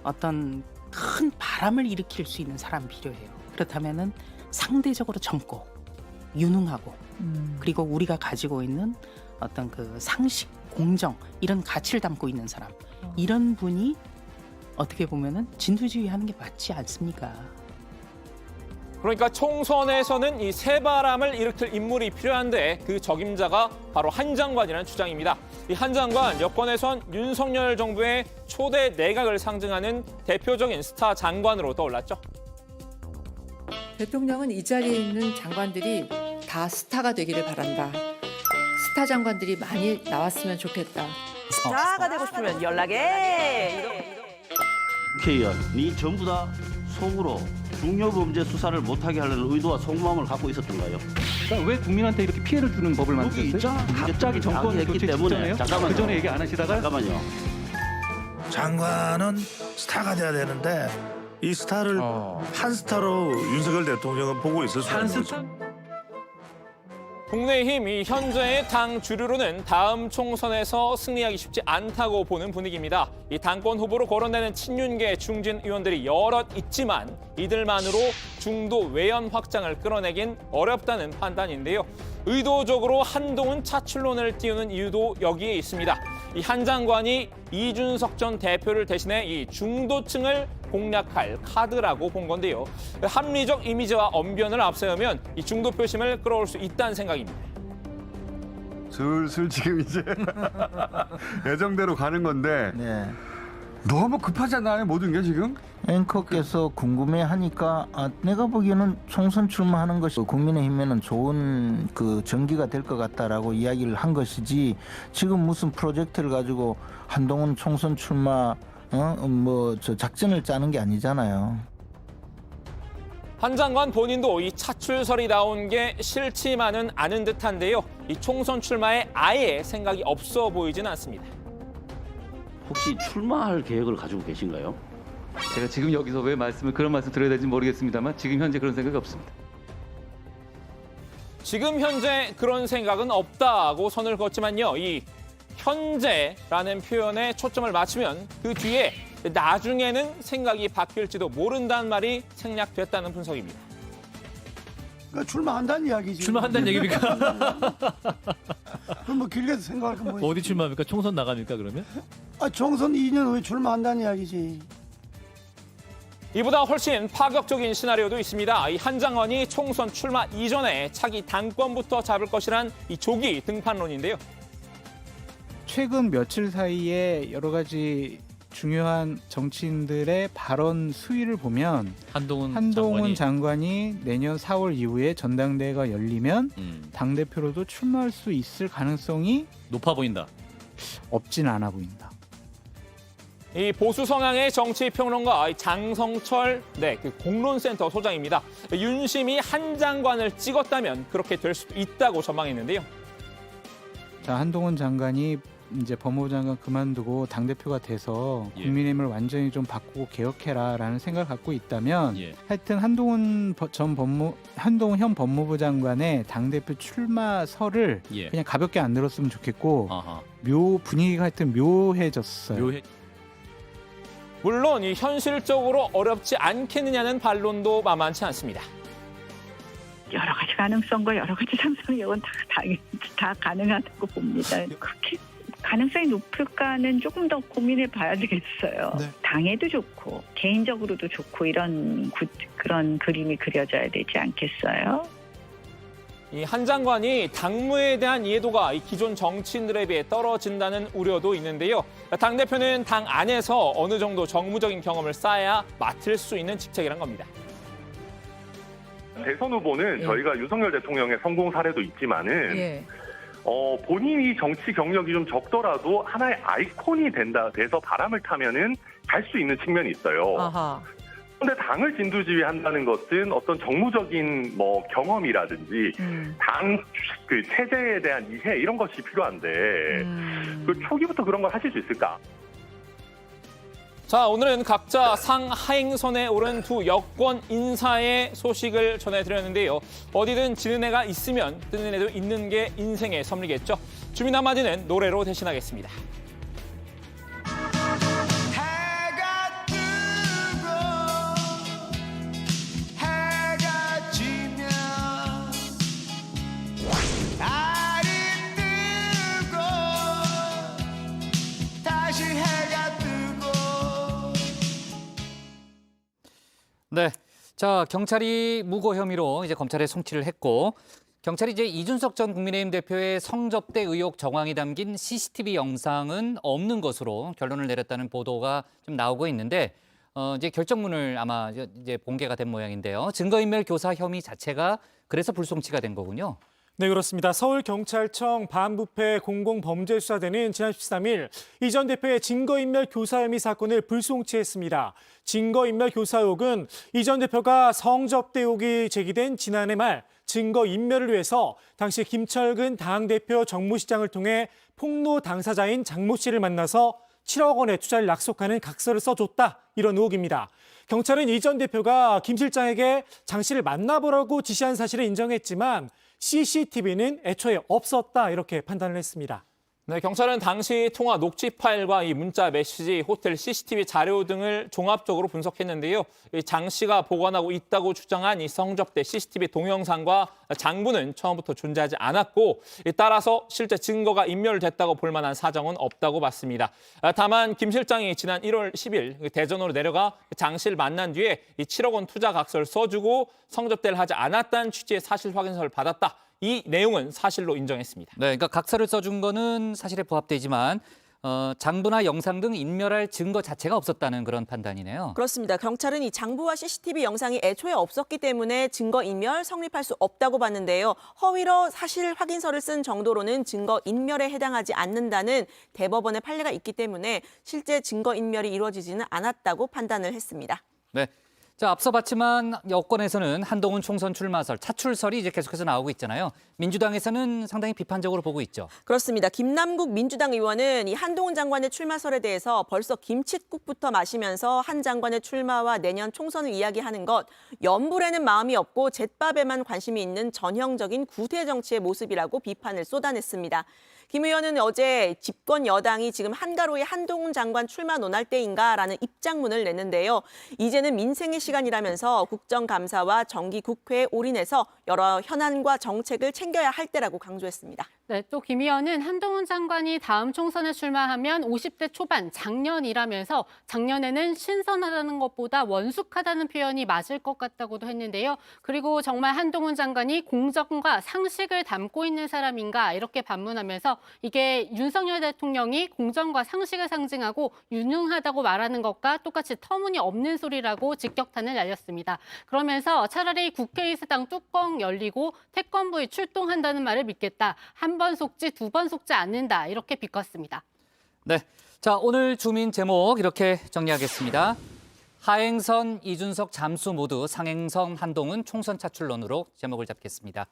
어떤 큰 바람을 일으킬 수 있는 사람이 필요해요. 그렇다면은 상대적으로 젊고 유능하고 그리고 우리가 가지고 있는 어떤 그 상식, 공정 이런 가치를 담고 있는 사람, 이런 분이 어떻게 보면은 진두지휘하는 게 맞지 않습니까? 그러니까 총선에서는 이 새바람을 일으킬 인물이 필요한데 그 적임자가 바로 한 장관이라는 주장입니다. 이 한 장관, 여권에선 윤석열 정부의 초대 내각을 상징하는 대표적인 스타 장관으로 떠올랐죠. 대통령은 이 자리에 있는 장관들이 다 스타가 되기를 바란다. 스타 장관들이 많이 나왔으면 좋겠다. 스타가 되고 싶으면 연락해. 국회의원이 전부 다 속으로 중요범죄 수사를 못하게 하려는 의도와 속마음을 갖고 있었던가요? 그러니까 왜 국민한테 이렇게 피해를 주는 법을 만드셨어요? 갑자기 정권 교체 직전에요? 그 전에 얘기 안 하시다가? 잠깐만요. 장관은 스타가 돼야 되는데 이 스타를 한 스타로 윤석열 대통령은 보고 있을 수 있는 거죠. 국민의힘 이 현재의 당 주류로는 다음 총선에서 승리하기 쉽지 않다고 보는 분위기입니다. 이 당권 후보로 거론되는 친윤계 중진 의원들이 여럿 있지만 이들만으로 중도 외연 확장을 끌어내긴 어렵다는 판단인데요. 의도적으로 한동훈 차출론을 띄우는 이유도 여기에 있습니다. 이 한 장관이 이준석 전 대표를 대신해 이 중도층을 공략할 카드라고 본 건데요. 합리적 이미지와 언변을 앞세우면 이 중도 표심을 끌어올 수 있다는 생각입니다. 슬슬 지금 이제 예정대로 가는 건데 네. 너무 급하지 않나요? 모든 게 지금? 앵커께서 궁금해하니까 내가 보기에는 총선 출마하는 것이 국민의힘에는 좋은 그 전기가 될 것 같다라고 이야기를 한 것이지 지금 무슨 프로젝트를 가지고 한동훈 총선 출마 작전을 짜는 게 아니잖아요. 한 장관 본인도 이 차출설이 나온 게 싫지만은 않은 듯한데요. 이 총선 출마에 아예 생각이 없어 보이진 않습니다. 혹시 출마할 계획을 가지고 계신가요? 제가 지금 여기서 왜 그런 말씀 드려야 될지 모르겠습니다만 지금 현재 그런 생각이 없습니다. 지금 현재 그런 생각은 없다고 선을 그었지만요. 이 현재라는 표현에 초점을 맞추면 그 뒤에 나중에는 생각이 바뀔지도 모른다는 말이 생략됐다는 분석입니다. 그러니까 출마한다는 이야기지. 출마한다는 얘기입니까? 그럼 뭐 길게 생각할 건 뭐지? 어디 출마합니까? 총선 나갑니까 그러면? 총선 2년 후에 출마한다는 이야기지. 이보다 훨씬 파격적인 시나리오도 있습니다. 이 한 장관이 총선 출마 이전에 차기 당권부터 잡을 것이란 이 조기 등판론인데요. 최근 며칠 사이에 여러 가지 중요한 정치인들의 발언 수위를 보면 한동훈 장관이 내년 4월 이후에 전당대회가 열리면 당대표로도 출마할 수 있을 가능성이 높아 보인다. 없진 않아 보인다. 이 보수 성향의 정치 평론가 장성철 그 공론센터 소장입니다. 윤심이 한 장관을 찍었다면 그렇게 될 수도 있다고 전망했는데요. 자, 한동훈 장관이 이제 법무부 장관 그만두고 당대표가 돼서 국민의힘을 완전히 좀 바꾸고 개혁해라라는 생각을 갖고 있다면 하여튼 한동훈 현 법무부 장관의 당대표 출마설을 그냥 가볍게 안 들었으면 좋겠고 분위기가 하여튼 묘해졌어요. 물론 이 현실적으로 어렵지 않겠느냐는 반론도 만만치 않습니다. 여러 가지 가능성과 여러 가지 상상력은 다 가능하다고 봅니다. 그렇게 가능성이 높을까는 조금 더 고민해 봐야 되겠어요. 네. 당에도 좋고 개인적으로도 좋고 이런 그런 그림이 그려져야 되지 않겠어요? 이 한 장관이 당무에 대한 이해도가 이 기존 정치인들에 비해 떨어진다는 우려도 있는데요. 당대표는 당 안에서 어느 정도 정무적인 경험을 쌓아야 맡을 수 있는 직책이란 겁니다. 대선 후보는 저희가 윤석열 대통령의 성공 사례도 있지만은 본인이 정치 경력이 좀 적더라도 하나의 아이콘이 돼서 바람을 타면은 갈 수 있는 측면이 있어요. 아하. 그런데 당을 진두지휘한다는 것은 어떤 정무적인 경험이라든지 당 그 체제에 대한 이해 이런 것이 필요한데 그 초기부터 그런 걸 하실 수 있을까? 자, 오늘은 각자 상하행선에 오른 두 여권 인사의 소식을 전해드렸는데요. 어디든 지는 애가 있으면 뜨는 애도 있는 게 인생의 섭리겠죠. 주민 한마디는 노래로 대신하겠습니다. 네, 자 경찰이 무고 혐의로 이제 검찰에 송치를 했고 경찰이 이제 이준석 전 국민의힘 대표의 성접대 의혹 정황이 담긴 CCTV 영상은 없는 것으로 결론을 내렸다는 보도가 좀 나오고 있는데 이제 결정문을 아마 이제 공개가 된 모양인데요. 증거인멸 교사 혐의 자체가 그래서 불송치가 된 거군요. 네, 그렇습니다. 서울경찰청 반부패 공공범죄수사대는 지난 13일 이 전 대표의 증거인멸 교사 혐의 사건을 불송치했습니다. 증거인멸 교사 의혹은 이 전 대표가 성접대 의혹이 제기된 지난해 말 증거인멸을 위해서 당시 김철근 당대표 정무시장을 통해 폭로 당사자인 장모 씨를 만나서 7억 원의 투자를 약속하는 각서를 써줬다, 이런 의혹입니다. 경찰은 이 전 대표가 김 실장에게 장 씨를 만나보라고 지시한 사실을 인정했지만 CCTV는 애초에 없었다, 이렇게 판단을 했습니다. 네, 경찰은 당시 통화 녹취 파일과 이 문자 메시지, 호텔 CCTV 자료 등을 종합적으로 분석했는데요. 장 씨가 보관하고 있다고 주장한 이 성접대 CCTV 동영상과 장부는 처음부터 존재하지 않았고 따라서 실제 증거가 인멸됐다고 볼 만한 사정은 없다고 봤습니다. 다만 김 실장이 지난 1월 10일 대전으로 내려가 장 씨를 만난 뒤에 이 7억 원 투자 각서를 써주고 성접대를 하지 않았다는 취지의 사실 확인서를 받았다, 이 내용은 사실로 인정했습니다. 네, 그러니까 각서를 써준 거는 사실에 부합되지만 장부나 영상 등 인멸할 증거 자체가 없었다는 그런 판단이네요. 그렇습니다. 경찰은 이 장부와 CCTV 영상이 애초에 없었기 때문에 증거 인멸 성립할 수 없다고 봤는데요. 허위로 사실 확인서를 쓴 정도로는 증거 인멸에 해당하지 않는다는 대법원의 판례가 있기 때문에 실제 증거 인멸이 이루어지지는 않았다고 판단을 했습니다. 네. 자, 앞서 봤지만 여권에서는 한동훈 총선 출마설, 차출설이 이제 계속해서 나오고 있잖아요. 민주당에서는 상당히 비판적으로 보고 있죠. 그렇습니다. 김남국 민주당 의원은 이 한동훈 장관의 출마설에 대해서 벌써 김칫국부터 마시면서 한 장관의 출마와 내년 총선을 이야기하는 것, 연불에는 마음이 없고 잿밥에만 관심이 있는 전형적인 구태 정치의 모습이라고 비판을 쏟아냈습니다. 김 의원은 어제 집권 여당이 지금 한가로이 한동훈 장관 출마 논할 때인가라는 입장문을 냈는데요. 이제는 민생의 시간이라면서 국정감사와 정기국회에 올인해서 여러 현안과 정책을 챙겨야 할 때라고 강조했습니다. 네, 또 김 의원은 한동훈 장관이 다음 총선에 출마하면 50대 초반 장년이라면서 작년에는 신선하다는 것보다 원숙하다는 표현이 맞을 것 같다고도 했는데요. 그리고 정말 한동훈 장관이 공정과 상식을 담고 있는 사람인가 이렇게 반문하면서 이게 윤석열 대통령이 공정과 상식을 상징하고 유능하다고 말하는 것과 똑같이 터무니없는 소리라고 직격탄을 날렸습니다. 그러면서 차라리 국회의사당 뚜껑 열리고 태권부에 출동한다는 말을 믿겠다. 한 번 속지 두 번 속지 않는다. 이렇게 비꼈습니다. 네, 자 오늘 주민 제목 이렇게 정리하겠습니다. 하행선 이준석 잠수 모두 상행선 한동훈 총선 차출론으로 제목을 잡겠습니다.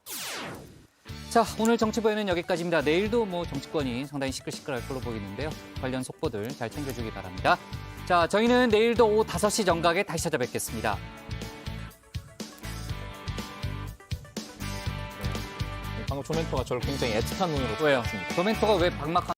자, 오늘 정치부에는 여기까지입니다. 내일도 정치권이 상당히 시끌시끌할 걸로 보이는데요. 관련 속보들 잘 챙겨주기 바랍니다. 자, 저희는 내일도 오후 5시 정각에 다시 찾아뵙겠습니다. 방금 조멘토가 저를 굉장히 애틋한 눈으로 왜요? 봤습니다. 조멘토가 왜 방막한